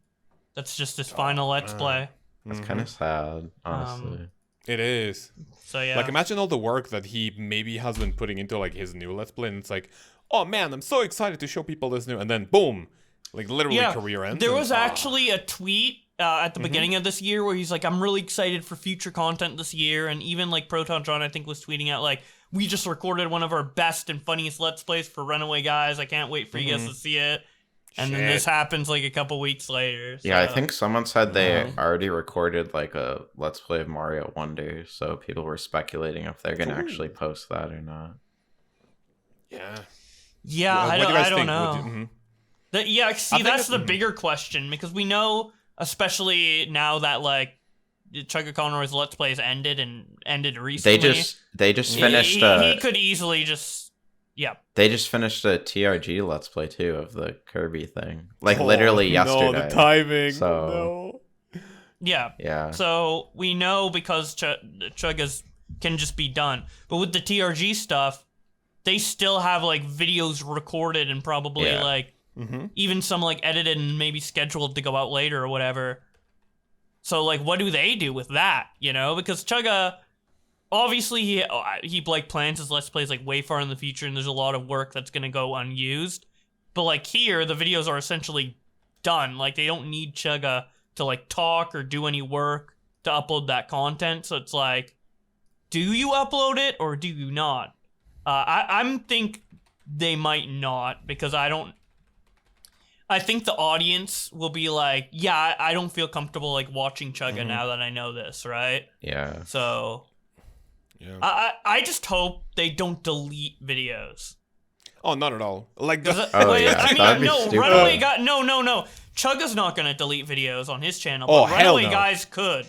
That's just his final Let's Play. That's kind of sad, honestly. It is. So yeah. Like, imagine all the work that he maybe has been putting into like his new Let's Play, and it's like, oh man, I'm so excited to show people this new, and then boom, like literally career ends. There was actually a tweet at the beginning of this year where he's like, I'm really excited for future content this year, and even like Proton John, I think, was tweeting out like, we just recorded one of our best and funniest Let's Plays for Runaway Guys. I can't wait for you guys to see it. And then this happens like a couple weeks later. So. Yeah, I think someone said they already recorded like a Let's Play of Mario Wonder, so people were speculating if they're gonna actually post that or not. Yeah, I don't know. That's the bigger question, because we know, especially now that like Chuggaaconroy's Let's Plays ended recently. They just finished. He could easily just. Yeah. They just finished a TRG Let's Play too of the Kirby thing. Like literally yesterday. No, the timing. So Yeah. So we know because Chuggas can just be done. But with the TRG stuff, they still have like videos recorded and probably like even some like edited and maybe scheduled to go out later or whatever. So like what do they do with that, Because Chugga, obviously, he like plans his Let's Plays like way far in the future, and there's a lot of work that's gonna go unused. But like here, the videos are essentially done. Like they don't need Chugga to like talk or do any work to upload that content. So it's like, do you upload it or do you not? I think they might not, because I think the audience will be like, yeah, I don't feel comfortable like watching Chugga now that I know this, right? Yeah. So. Yeah. I just hope they don't delete videos. Oh, not at all. Like, Runaway Guy. No. Chugga's not gonna delete videos on his channel. But Runaway Guys could.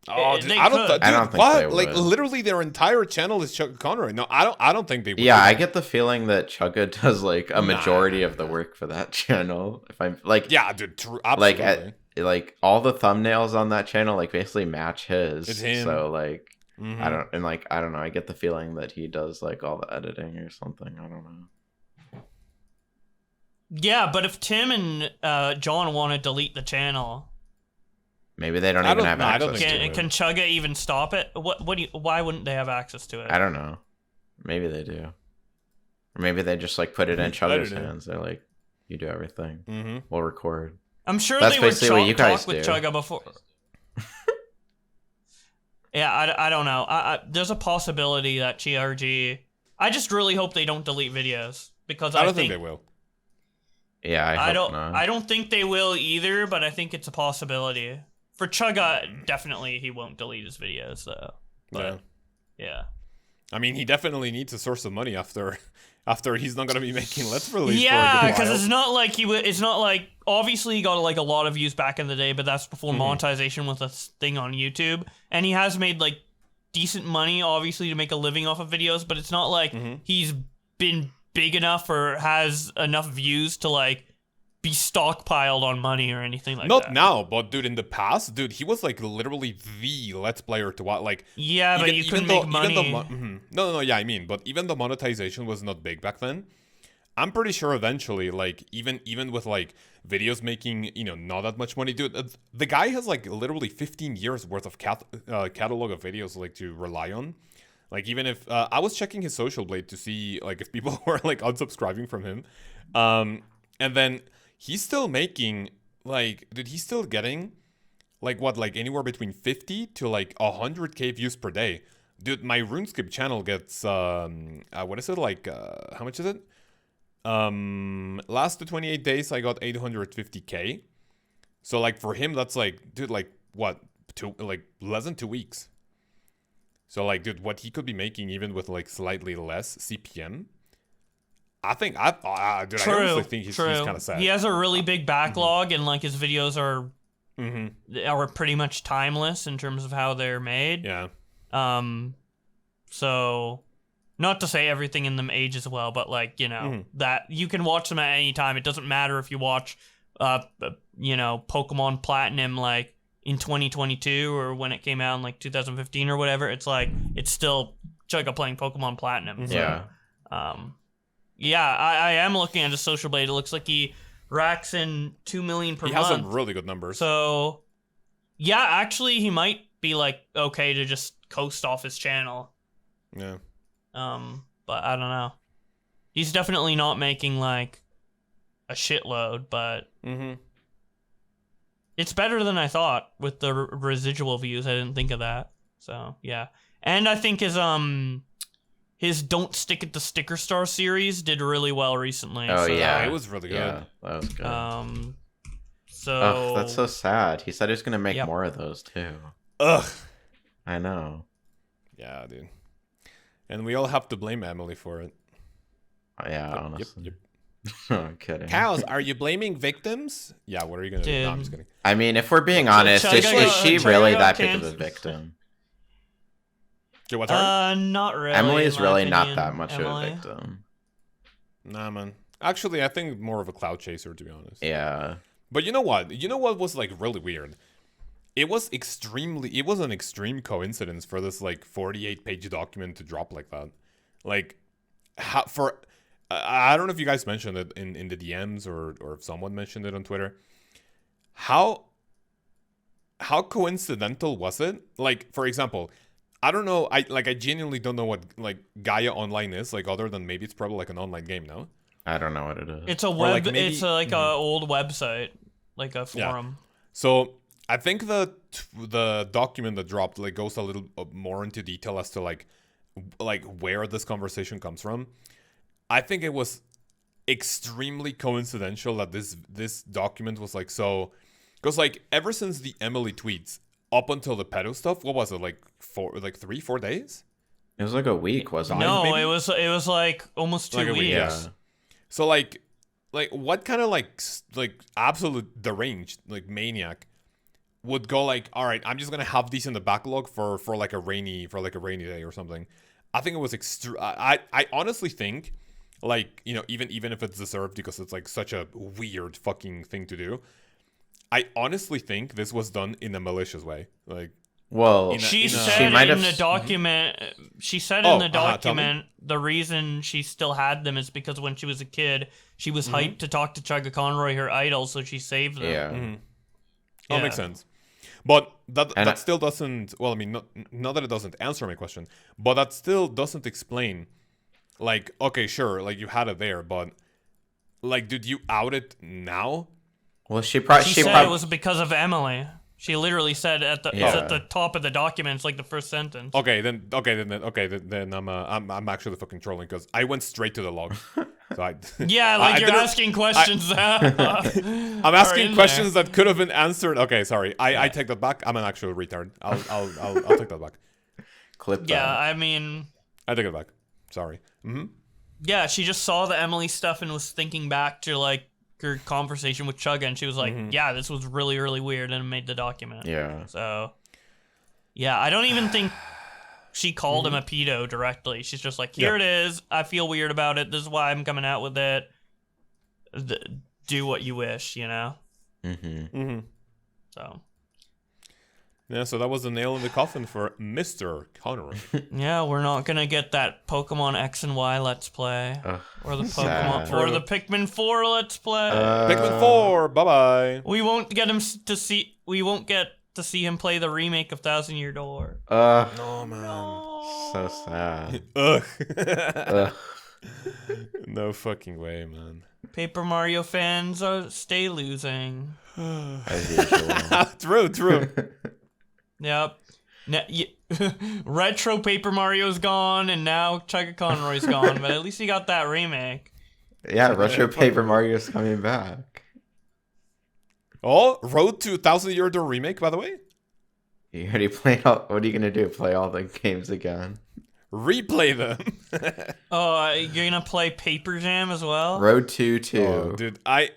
Oh, dude, I don't think they would. Like, literally, their entire channel is Chuggaaconroy. No, I don't think they would. Yeah, I get the feeling that Chugga does like a majority of the work for that channel. If I'm like, yeah, dude, absolutely. Like all the thumbnails on that channel like basically match his. It's him. So like. I don't know. I get the feeling that he does like all the editing or something. I don't know. Yeah, but if Tim and John want to delete the channel, maybe they don't even have access to it. Can Chugga even stop it? Why wouldn't they have access to it? I don't know. Maybe they do. Or maybe they just like put it in Chugga's hands. They're like, you do everything. We'll record. I'm sure that's they would basically what you guys talk with Chugga before. Yeah, I don't know. There's a possibility that TRG. I just really hope they don't delete videos, because I don't think they will. Yeah, I hope not. I don't think they will either, but I think it's a possibility. For Chugga, definitely he won't delete his videos though. But, yeah. I mean, he definitely needs a source of money after he's not gonna be making Let's Release. Yeah, because it's not like it's not like, obviously he got like a lot of views back in the day, but that's before monetization was a thing on YouTube, and he has made like decent money, obviously, to make a living off of videos. But it's not like he's been big enough or has enough views to like be stockpiled on money or anything like that. Not now, but dude, in the past, dude, he was like literally the Let's Player to watch. Like, yeah, but you couldn't make money. No, yeah, I mean, but even the monetization was not big back then. I'm pretty sure eventually, like, even with like videos making, not that much money, dude, the guy has like literally 15 years worth of catalog of videos like to rely on. Like even if I was checking his social blade to see like if people were like unsubscribing from him, and then he's still making like, dude, he's still getting like what, like anywhere between 50 to like 100k views per day. Dude, my RuneScape channel gets what is it, like how much is it? Last 28 days I got 850k. So like for him that's like, dude, like what, like less than 2 weeks. So like, dude, what he could be making even with like slightly less CPM, I think dude, I honestly think he's kind of sad. He has a really big backlog, and like his videos are pretty much timeless in terms of how they're made. Yeah. So not to say everything in them ages well, but like, you know, that you can watch them at any time. It doesn't matter if you watch you know, Pokemon Platinum like in 2022 or when it came out in like 2015 or whatever. It's like, it's still Chugga playing Pokemon Platinum. So, Yeah. Yeah, I am looking at his social blade. It looks like he racks in 2 million per month. He has some really good numbers. So, yeah, actually, he might be like okay to just coast off his channel. Yeah. But I don't know. He's definitely not making like a shitload, but it's better than I thought with the residual views. I didn't think of that. So yeah, and I think his Don't Stick It to Sticker Star series did really well recently. Oh, so, yeah. It was really good. Yeah, that was good. So That's so sad. He said he was gonna make Yep. more of those too. Ugh. I know. Yeah, dude. And we all have to blame Emily for it. Yeah, honestly. Yep. I'm kidding. Cows, are you blaming victims? Yeah, what are you gonna do? No, I'm just kidding. I mean, if we're being honest, is she really that big of a victim? Okay, what's her? Not really. Emily in is my really opinion, not that much Emily. of a victim. Nah, man. Actually, I think more of a cloud chaser, to be honest. Yeah. But you know what? You know what was like really weird? It was an extreme coincidence for this like 48-page document to drop like that. Like, I don't know if you guys mentioned it in the DMs or if someone mentioned it on Twitter. How coincidental was it? Like, for example, I don't know. I genuinely don't know what like Gaia Online is, like other than maybe it's probably like an online game, no? I don't know what it is. It's a web. like maybe- it's like a old website, like a Yeah. forum. So I think the document that dropped like goes a little more into detail as to like where this conversation comes from. I think it was extremely coincidental that this document was like so, because like ever since the Emily tweets up until the pedo stuff, what was it, like 3-4 days? It was like a week, wasn't it? No, maybe? it was like almost 2 Like a weeks. week, Yeah. So like what kind of like absolute deranged like maniac would go like, all right, I'm just gonna have these in the backlog for like a rainy day or something. I think it was I honestly think, like, you know, even if it's deserved because it's like such a weird fucking thing to do, I honestly think this was done in a malicious way. Like, Well, She in a- said she might in have- the document. She said Oh, in the tell me. document the reason she still had them is because when she was a kid, she was hyped to talk to Chuggaaconroy, her idol, so she saved them. yeah. that Yeah. makes sense. But that And still doesn't. Well, I mean, not that it doesn't answer my question, but that still doesn't explain. Like, okay, sure, like you had it there, but like, did you out it now? Well, she probably She said it was because of Emily. She literally said it's at the top of the document. It's like the first sentence. Then I'm actually fucking trolling because I went straight to the log. So Yeah, like I you're didn't- asking questions. I'm asking questions that could have been answered. Okay, sorry. I take that back. I'm an actual retard. I'll take that back. clip that. Yeah, I mean, I take it back. Sorry. yeah, she just saw the Emily stuff and was thinking back to like her conversation with Chugga, and she was like, "Yeah, this was really, really weird," and made the document. Yeah. So, yeah, I don't even think she called him a pedo directly. She's just like, "Here it is. I feel weird about it. This is why I'm coming out with it. Do what you wish," you know. So. Yeah, so that was the nail in the coffin for Mr. Conroy. Yeah, we're not gonna get that Pokemon X and Y Let's Play, or the Pokemon, sad. or the Pikmin 4 Let's Play. Pikmin 4, bye-bye. We won't get him to see. We won't get to see him play the remake of Thousand Year Door. Oh, man. No. so sad. Ugh. Ugh. No fucking way, man. Paper Mario fans stay losing. As usual. True. Yep. Retro Paper Mario's gone, and now Chuggaaconroy's gone, but at least he got that remake. Yeah, Retro Paper Mario's coming back. Oh, Road to 1,000 Year Door remake, by the way? You already played all... What are you going to do? Play all the games again? Replay them. You're gonna play Paper Jam as well? Road 2. Oh, dude, I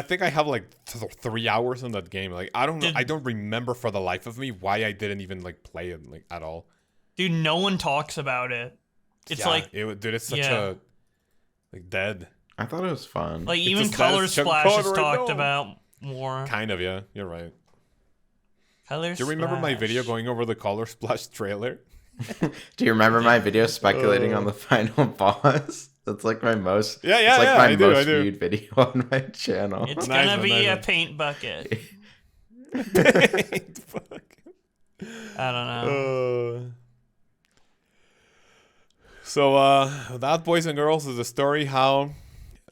think I have like 3 hours in that game. Like, I don't remember for the life of me why I didn't even like play it like at all. Dude, no one talks about it. It's it's such a like dead. I thought it was fun. Like even Color Splash is talked about more. Kind of, yeah. You're right. Color Do you remember my Splash. video going over the Color Splash trailer? Do you remember my video speculating on the final boss? That's like my most. Yeah, it's like my I do. viewed video on my channel. It's Nice gonna one, be nice a one. paint bucket. Fuck. I don't know. So that, boys and girls, is the story how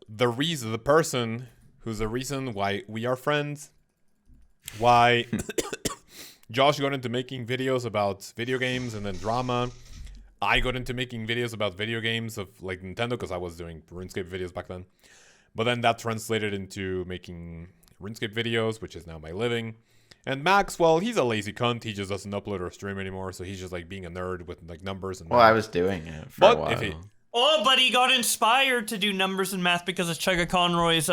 the person who's the reason why we are friends, why Josh got into making videos about video games and then drama. I got into making videos about video games of like Nintendo because I was doing RuneScape videos back then. But then that translated into making RuneScape videos, which is now my living. And Max, well, he's a lazy cunt. He just doesn't upload or stream anymore, so he's just like being a nerd with like numbers and Well, math. I was doing it for a while. But he got inspired to do numbers and math because of Chuggaaconroy's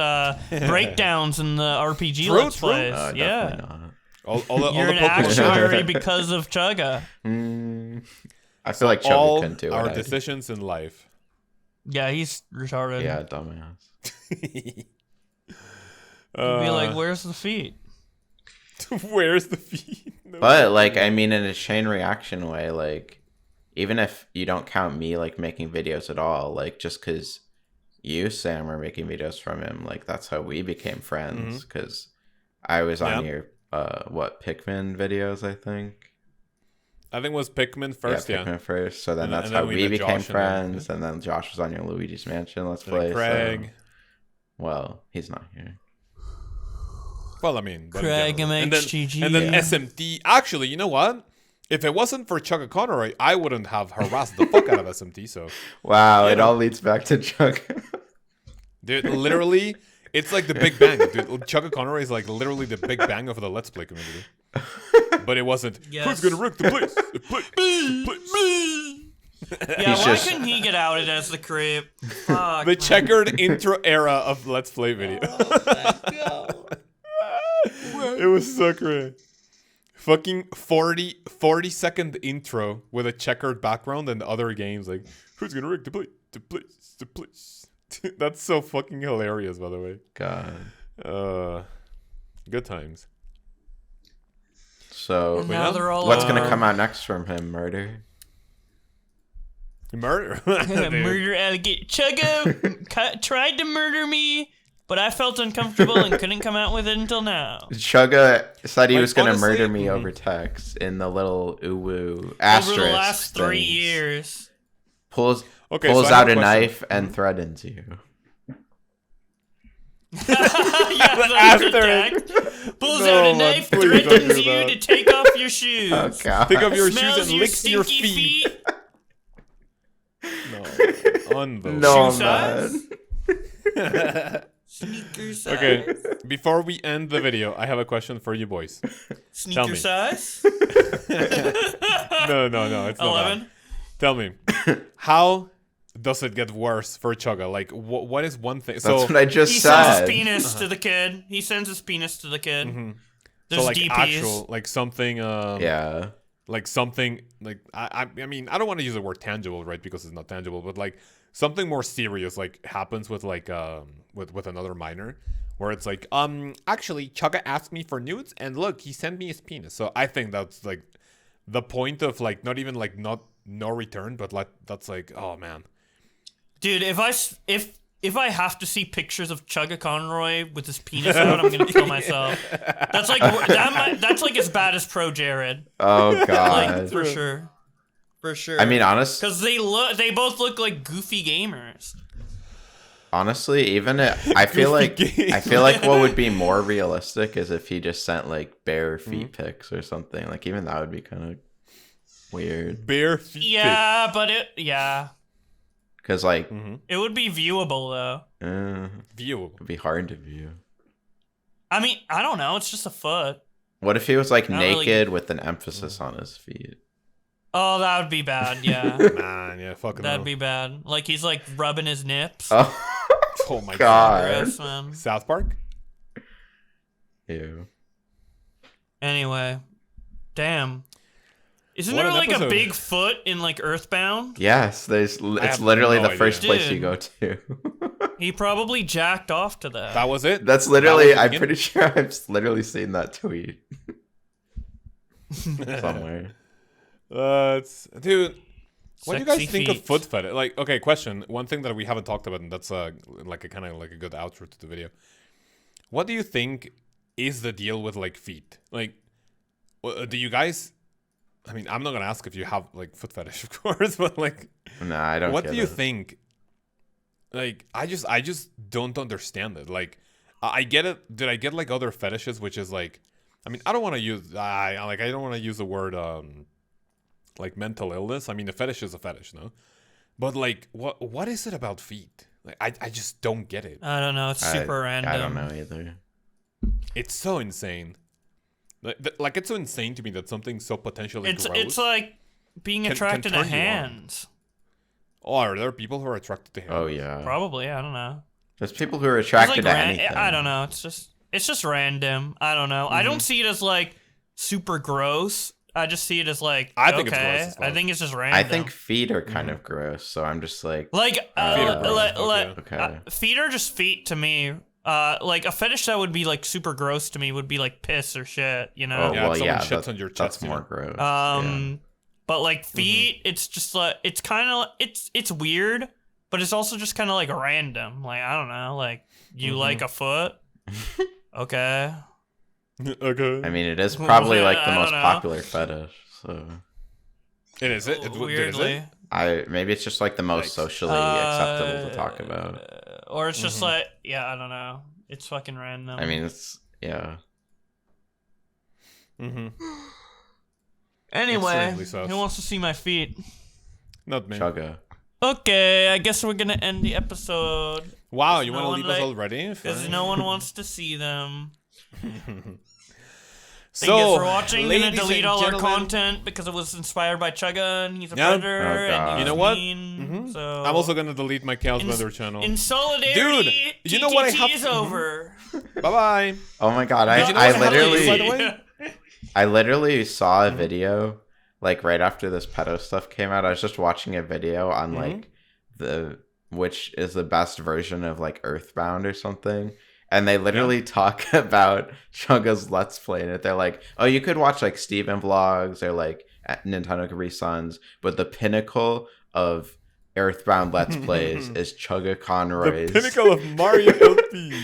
breakdowns in the RPG Let's Plays. Yeah. Definitely not. all You're the an Pokemon actuary because of Chugga. I feel like Chugga all couldn't do our it. decisions in life. Yeah, he's retarded. Yeah, dumbass. He'd be like, where's the feet? Where's the feed? No. But like, I mean, in a chain reaction way, like, even if you don't count me like making videos at all, like just because you, Sam, are making videos from him, like that's how we became friends. Because I was on your Pikmin videos, I think. I think it was Pikmin first, yeah. Pikmin first. So then And that's then how we we met became Josh friends. And then Josh was on your Luigi's Mansion Let's Play. Craig. So, well, he's not here. Well, I mean, but Craig yeah. MHGG. And then SMT. Actually, you know what? If it wasn't for Chuggaaconroy, I wouldn't have harassed the fuck out of SMT. So, Wow, it all leads back to Chugga. dude, literally, it's like the Big Bang. Dude, Chuggaaconroy is like literally the Big Bang of the Let's Play community. But it wasn't. Yes. Who's gonna wreck the place? Me. Yeah, He's why just- couldn't he get outed as the creep? Fuck, The man. checkered intro era of Let's Play video. It was so great. Fucking 40-second intro with a checkered background and other games like, who's gonna wreck the place? That's so fucking hilarious, by the way. God. Good times. So, And now they're all what's going to come out next from him? Murder? Murder. Murder alligator. Chugga tried to murder me, but I felt uncomfortable and couldn't come out with it until now. Chugga said he Like, was going to honestly- murder me over text in the little uwu asterisk. Over the last 3 things. years. Pulls Okay, so pulls I have out a question. knife and threatens you. Yeah, the After attack. Pulls No, out a man, knife, please don't threatens do you that. to take off your shoes. Oh, God. Take off your Smells shoes and your lick your stinky feet. No, unbelievable. No, Shoe man. Sneaker size. Okay, before we end the video, I have a question for you boys. Tell Sneaker me. size. No, it's not 11. that. Tell me, how does it get worse for Chugga? Like, what is one thing? That's So, what I just He sends said. his penis to the kid. He sends his penis to the kid. There's so like DPs. actual, like something, Yeah. like something, like I mean, I don't want to use the word tangible, right? Because it's not tangible, but like something more serious, like happens with like with another minor, where it's like, actually, Chugga asked me for nudes, and look, he sent me his penis. So I think that's like the point of like not even like no return, but like that's like, oh man. Dude, if I have to see pictures of Chuggaaconroy with his penis out, I'm gonna kill myself. That's like that's like as bad as Pro Jared, Oh, like God. for sure. for sure. I mean, because they both look like goofy gamers. honestly, I feel like what would be more realistic is if he just sent like bare feet pics or something. Like even that would be kind of weird. Bare feet. Yeah, but Because like it would be viewable though. Viewable. It'd be hard to view. I mean, I don't know. It's just a foot. What if he was like Not naked really- with an emphasis on his feet? Oh, that would be bad. Yeah, Man, yeah, fucking that'd hell. be bad. Like he's like rubbing his nips. Oh my God. Gross, man. South Park? Ew. Anyway, damn. Isn't What there an like episode. a big foot in like Earthbound? Yes, it's have literally no the idea. first place you Dude. go to. He probably jacked off to that. That was it? That's literally. That was I'm it? pretty sure I've literally seen that tweet somewhere. Dude, what do you guys Sexy think of feet. foot fetish? Like, okay, question. One thing that we haven't talked about, and that's like a kind of like a good outro to the video. What do you think is the deal with like feet? Like, do you guys? I mean, I'm not gonna ask if you have like foot fetish, of course, but like, Nah, I don't. what get do you it. think? Like, I just don't understand it. Like, I get it. Did I get like other fetishes, which is like, I mean, I don't want to use I don't want to use the word like mental illness. I mean, a fetish is a fetish, no? But like, what is it about feet? Like, I just don't get it. I don't know. It's super random. I don't know either. It's so insane. Like it's so insane to me that something so potentially gross. It's like being can attracted to turn you on. hands. Oh, are there people who are attracted to hands? Oh yeah. Probably. I don't know. There's people who are It's attracted like to anything. I don't know. It's just random. I don't know. I don't see it as like super gross. I just see it as like I think it's okay. gross as fuck. I think it's just random. I think feet are kind of gross, so I'm just like, like Feet are gross, okay. feet are just feet to me. Like a fetish that would be like super gross to me would be like piss or shit, you know. Oh Yeah, well, someone yeah, shits on your chest, that's more gross. But like feet, it's just like it's kind of it's weird, but it's also just kind of like random. Like I don't know, like you like a foot, okay. Okay. I mean, it is probably like the I most don't know. popular fetish. So It is it. Weirdly, maybe it's just like the most Yikes. socially acceptable to talk about. or it's just like I don't know. It's fucking random. I mean, it's yeah. Mm-hmm. anyway, extremely sus. who wants to see my feet? Not me. Chugga. Okay, I guess we're gonna end the episode Wow, you No want to one leave us like- already? because no one wants to see them. So, Thank you for watching. Gonna ladies delete and all our gentlemen, content because it was inspired by Chugga and he's a Yeah. predator Oh, and God. he's You know what? mean, So I'm also gonna delete my Chaos In- Weather channel. in solidarity. Dude, you know what I TTT have- is over. Bye bye. Oh my god! Did you know what I have to do, by the literally, way? I literally saw a video like right after this pedo stuff came out. I was just watching a video on like which is the best version of like Earthbound or something. And they literally talk about Chugga's Let's Play in it. They're like, oh, you could watch like Steven vlogs or like Nintendo Capri Suns, but the pinnacle of Earthbound Let's Plays is The Chuggaaconroy's. pinnacle of Mario LP.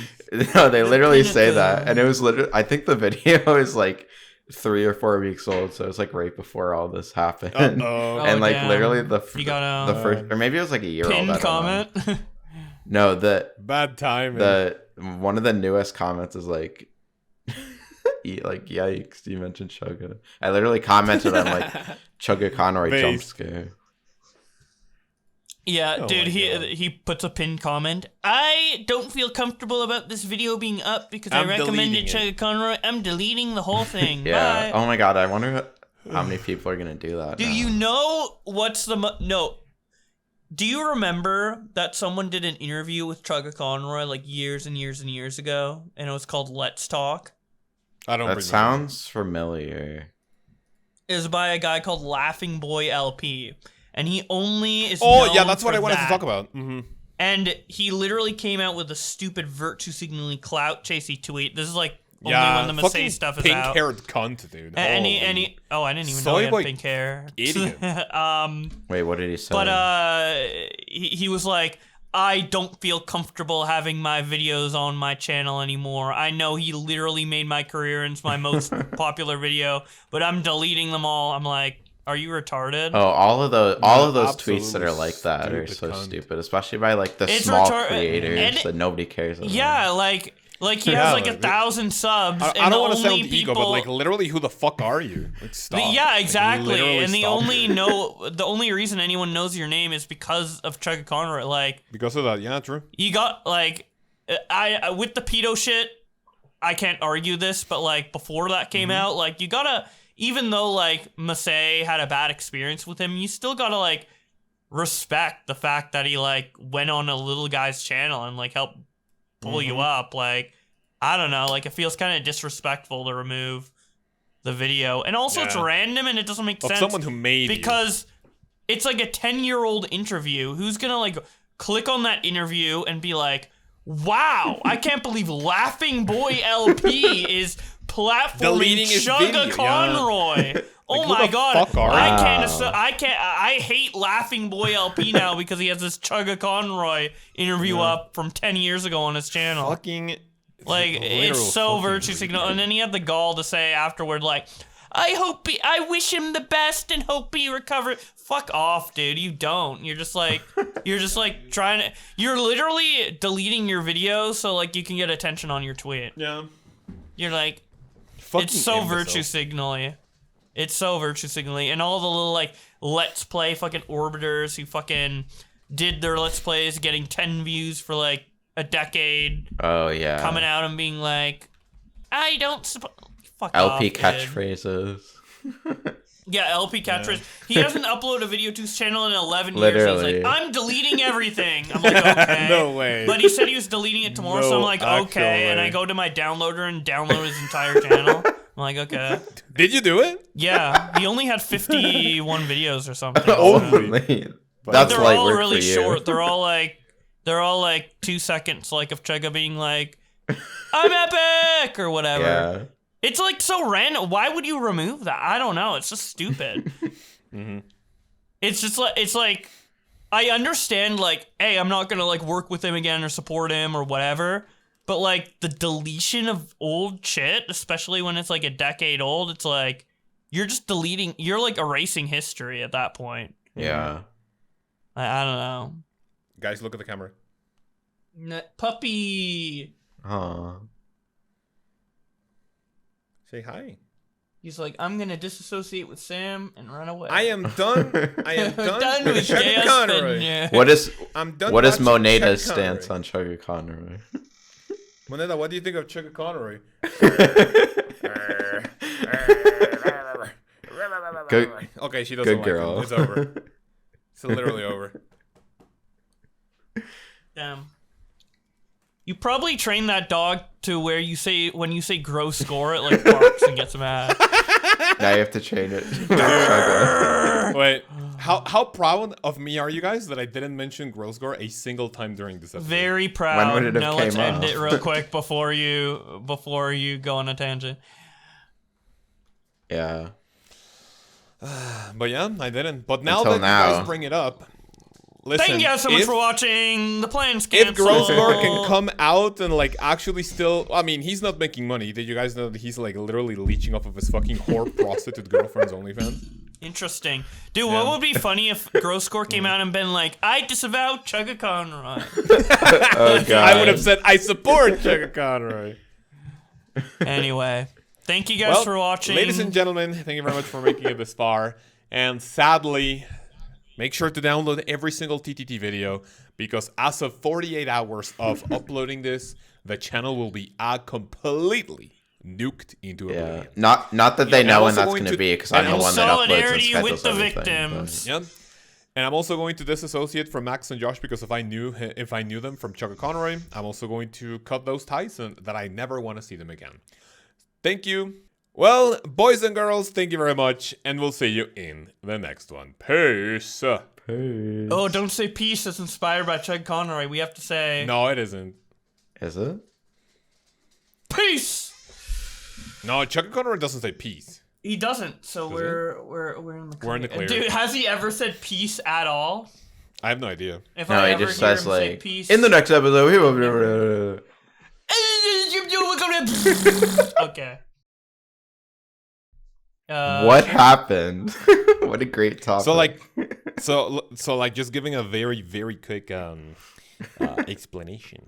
No, they literally say pinnacle. that. And it was literally, I think the video is like 3 or 4 weeks old. So it's like right before all this happened. Uh-oh. And like damn. literally You got the first, or maybe it was like a year old. I pinned don't know. comment. No, Bad timing. one of the newest comments is like like yikes, you mentioned Chugga. I literally commented on like Chuggaaconroy Base. jump scare. Yeah, Oh dude, my God. he puts a pinned comment. I don't feel comfortable about this video being up because I I'm recommended deleting it. Chugga I'm deleting the whole thing. Yeah. Bye. Oh my god, I wonder how many people are gonna do that. Do now. you know what's the no? Do you remember that someone did an interview with Chuggaaconroy like years and years and years ago, and it was called Let's Talk? I don't That remember. sounds familiar. It was by a guy called Laughing Boy LP, and he only is. Oh, known yeah, that's what for I wanted to that. talk about. Mm-hmm. And he literally came out with a stupid virtue signaling clout chasey tweet. This is like only Yeah, when the fucking Masae stuff is out. pink-haired cunt, dude. And he Holy- oh, I didn't even know he had Soy boy pink hair. idiot. Wait, what did he say? But he was like, I don't feel comfortable having my videos on my channel anymore. I know he literally made my career and it's my most popular video, but I'm deleting them all. I'm like, Are you retarded? Oh, all of those tweets that are absolutely like that are stupid so cunt. stupid, especially by like the It's small and creators that nobody cares about. Yeah, like he Yeah, has like like, 1,000 subs. I and don't want the to sound only ego, but like literally, who the fuck are you? Like, stop. Yeah, Like, exactly. literally And the stop. only reason anyone knows your name is because of Chuggaaconroy. Like, Because of that, yeah, true. you got like, I with the pedo shit, I can't argue this, but like before that came out, like you gotta, even though like Masae had a bad experience with him, you still gotta like respect the fact that he like went on a little guy's channel and like helped pull you up. Like, I don't know, like it feels kind of disrespectful to remove the video, and also it's Yeah. random and it doesn't make Of sense someone who made you. because it's like a 10-year-old interview. Who's gonna like click on that interview and be like, wow, I can't believe Laughing Boy LP is platforming Deleting his video, Chuggaaconroy. Oh who my the god! fuck are you? I hate Laughing Boy LP now because he has this Chuggaaconroy interview up from 10 years ago on his channel. Fucking. Like, it's so virtue signal. And then he had the gall to say afterward, like, I wish him the best and hope he recovers. Fuck off, dude. You don't. You're just like trying to, you're literally deleting your video so like you can get attention on your tweet. Yeah. You're like, Fucking it's so imbecile. virtue signaling. It's so virtue signaling. And all the little like Let's Play fucking orbiters who fucking did their Let's Plays getting 10 views for like a decade. Oh yeah. Coming out and being like, I don't suppose. Fuck LP off, dude. catchphrases. Yeah, LP catchphrase. He hasn't uploaded a video to his channel in 11 years. Literally. He's like, I'm deleting everything. I'm like, okay. No way. But he said he was deleting it tomorrow, so I'm No like, actual okay. And way. I go to my downloader and download his entire channel. I'm like, okay. Did you do it? Yeah, he only had 51 videos or something. Only. But That's they're light all work really for you. short. They're all like 2 seconds, like of Chugga being like, I'm epic or whatever. Yeah. It's like so random. Why would you remove that? I don't know. It's just stupid. It's just like, it's like, I understand like, hey, I'm not gonna like work with him again or support him or whatever. But like the deletion of old shit, especially when it's like a decade old, it's like you're just deleting. You're like erasing history at that point. Yeah. I don't know. Guys, look at the camera. Puppy. Aw. Say hi. He's like, I'm gonna disassociate with Sam and run away. I am done. I am done, done with with Chuggaaconroy. Jasmine. Yeah. What I'm done. is watching Moneda's Chuggaaconroy. stance on Chuggaaconroy? Moneda, what do you think of Chuggaaconroy? Good, Okay, she doesn't good like girl. him. It's over. It's literally over. Damn. You probably train that dog to where you say when you say gross score, it like barks and gets mad. Now you have to train it. Chugga. Wait, how proud of me are you guys that I didn't mention Grossgore a single time during this episode? Very proud. When would it have Now let's came end up? it real quick before you go on a tangent. Yeah. But yeah, I didn't. But now Until that now. you guys bring it up, listen. Thank you guys so much if- for watching. The plan's If canceled. Grossgore can come out and like actually still, I mean, he's not making money. Did you guys know that he's like literally leeching off of his fucking whore prostitute girlfriend's OnlyFans? Interesting. Dude, Yeah. what would be funny if Grosscore came out and been like, I disavow Chuggaaconroy. Oh god. I would have said I support Chuggaaconroy. Anyway, thank you guys for watching. Ladies and gentlemen, thank you very much for making it this far. And sadly, make sure to download every single TTT video because as of 48 hours of uploading this, the channel will be completely nuked into Yeah. oblivion. Not that they I'm know when also that's going going to to- be because and I'm the in one that uploads and solidarity schedules with the everything, victims. Yeah. And I'm also going to disassociate from Max and Josh because if I knew them from Chuggaaconroy, I'm also going to cut those ties and that I never want to see them again. Thank you. Well, boys and girls, thank you very much, and we'll see you in the next one. Peace. Peace. Oh, don't say peace that's inspired by Chuggaaconroy. We have to say No, it isn't. Is it? peace. No, Chuggaaconroy doesn't say peace. He doesn't. So Does we're in the clear. We're in the clear. Dude, has he ever said peace at all? I have no idea. If No, I he ever just hear says him say like peace, in the next episode we will. Okay. What happened? What a great topic. So like, just giving a very, very quick explanation.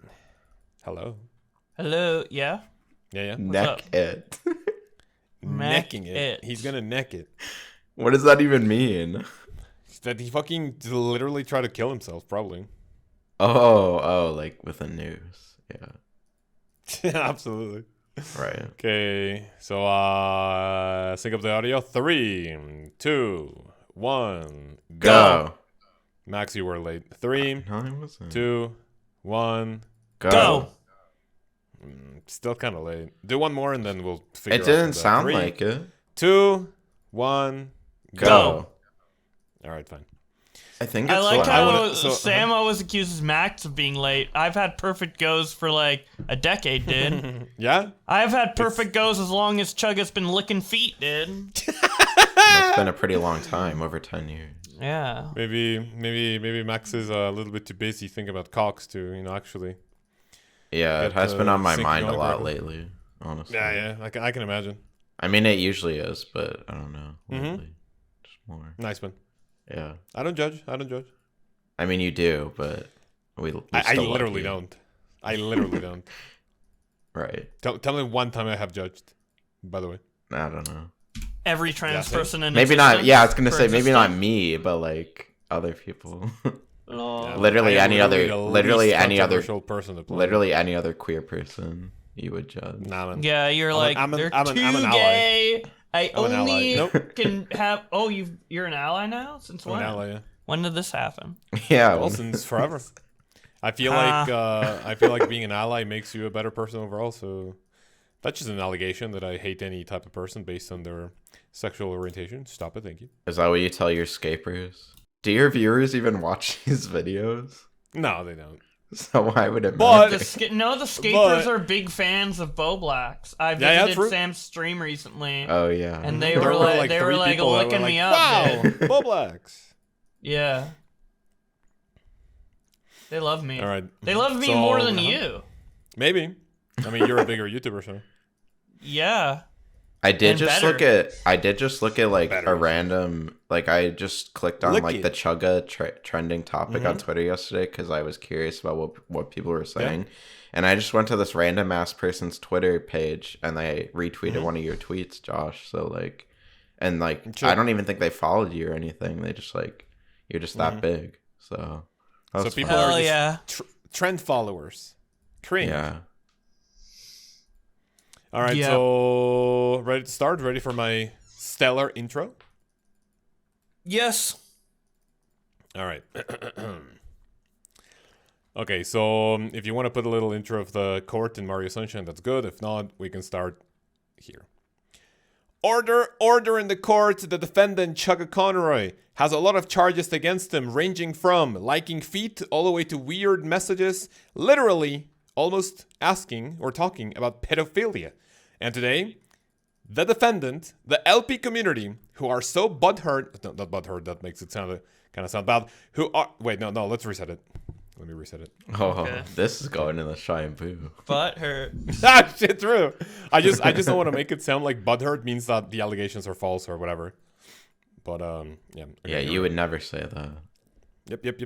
Hello. Hello. Yeah. Yeah. Neck up? it. Necking it. He's gonna neck it. What does that even mean? That he fucking literally tried to kill himself, probably. Oh, like with a noose. Yeah. Absolutely. Right. Okay, so sync up the audio. 3, 2, 1, Go. Max, you were late. 3, No, I wasn't. 2, 1, Go. Still kind of late. Do one more and then we'll figure It out. didn't sound 3, like it. 2, 1, Go. All right, fine. I think I it's like what how so- Sam always accuses Max of being late. I've had perfect goes for like a decade, dude. Yeah? I've had perfect goes as long as Chugga's been licking feet, dude. It's been a pretty long time, over 10 years. Yeah. Maybe Max is a little bit too busy thinking about cocks to, actually. Yeah, it Get has been on my syncing mind a on lot correctly. lately, honestly. Yeah, I can imagine. I mean, it usually is, but I don't know. Mm-hmm. Lately. Just more. Nice one. Yeah. I don't judge. I mean, you do, but we I still love literally you. don't. I literally don't. Right. Tell me one time I have judged, by the way. I don't know. Every trans Yeah, person in Maybe not. existence Yeah, I was gonna for say maybe not existing. me, but like other people. Oh. Literally I am any other- the literally least any other- controversial person to play. Literally any other queer person you would judge. Nah, man. Yeah, you're like, they're I'm too an ally. gay. I I'm an ally. only Nope. can have. Oh, you're an ally now? Since I'm when? an ally, yeah. When did this happen? Yeah. Well, well, since forever. I feel like being an ally makes you a better person overall. So that's just an allegation that I hate any type of person based on their sexual orientation. Stop it, thank you. is that what you tell your scapers? Do your viewers even watch these videos? No, they don't. So why would it But- matter? The Scapers But- are big fans of Bo Blacks. I Yeah, visited true. Sam's stream recently, Oh yeah. and they There were like, three people that looking were me like, up. Wow, dude. Bo Blacks. Yeah. They love me. All right. They love me So- more than you. Maybe. I mean, you're a bigger YouTuber, so. Yeah. I did And just look at like Better. a random, like I just clicked on Look like it. the Chugga trending topic on Mhm. Twitter yesterday because I was curious about what people were saying, and I just went to this random ass person's Twitter page and they retweeted one of your tweets, Josh. So like, and like Sure. I don't even think they followed you or anything. They just like you're just that big. So that So was people fun. are Hell just yeah. trend followers. Cringe. Yeah. All right, Yeah. so ready to start? Ready for my stellar intro? Yes. All right. Okay, so if you want to put a little intro of the court in Mario Sunshine, that's good. If not, we can start here. Order in the court. The defendant, Chuggaaconroy, has a lot of charges against him, ranging from liking feet all the way to weird messages, literally almost asking or talking about pedophilia. And today, the defendant, the LP community, who are so butthurt, no, not butthurt, that makes it sound kind of sound bad, who are, wait, no, let's reset it. Let me reset it. Oh, Okay. this is going in the shampoo. Butt hurt. Ah, shit, true. I just don't want to make it sound like butthurt means that the allegations are false or whatever. But, yeah. Okay, Yeah, here you we would never say that. Yep.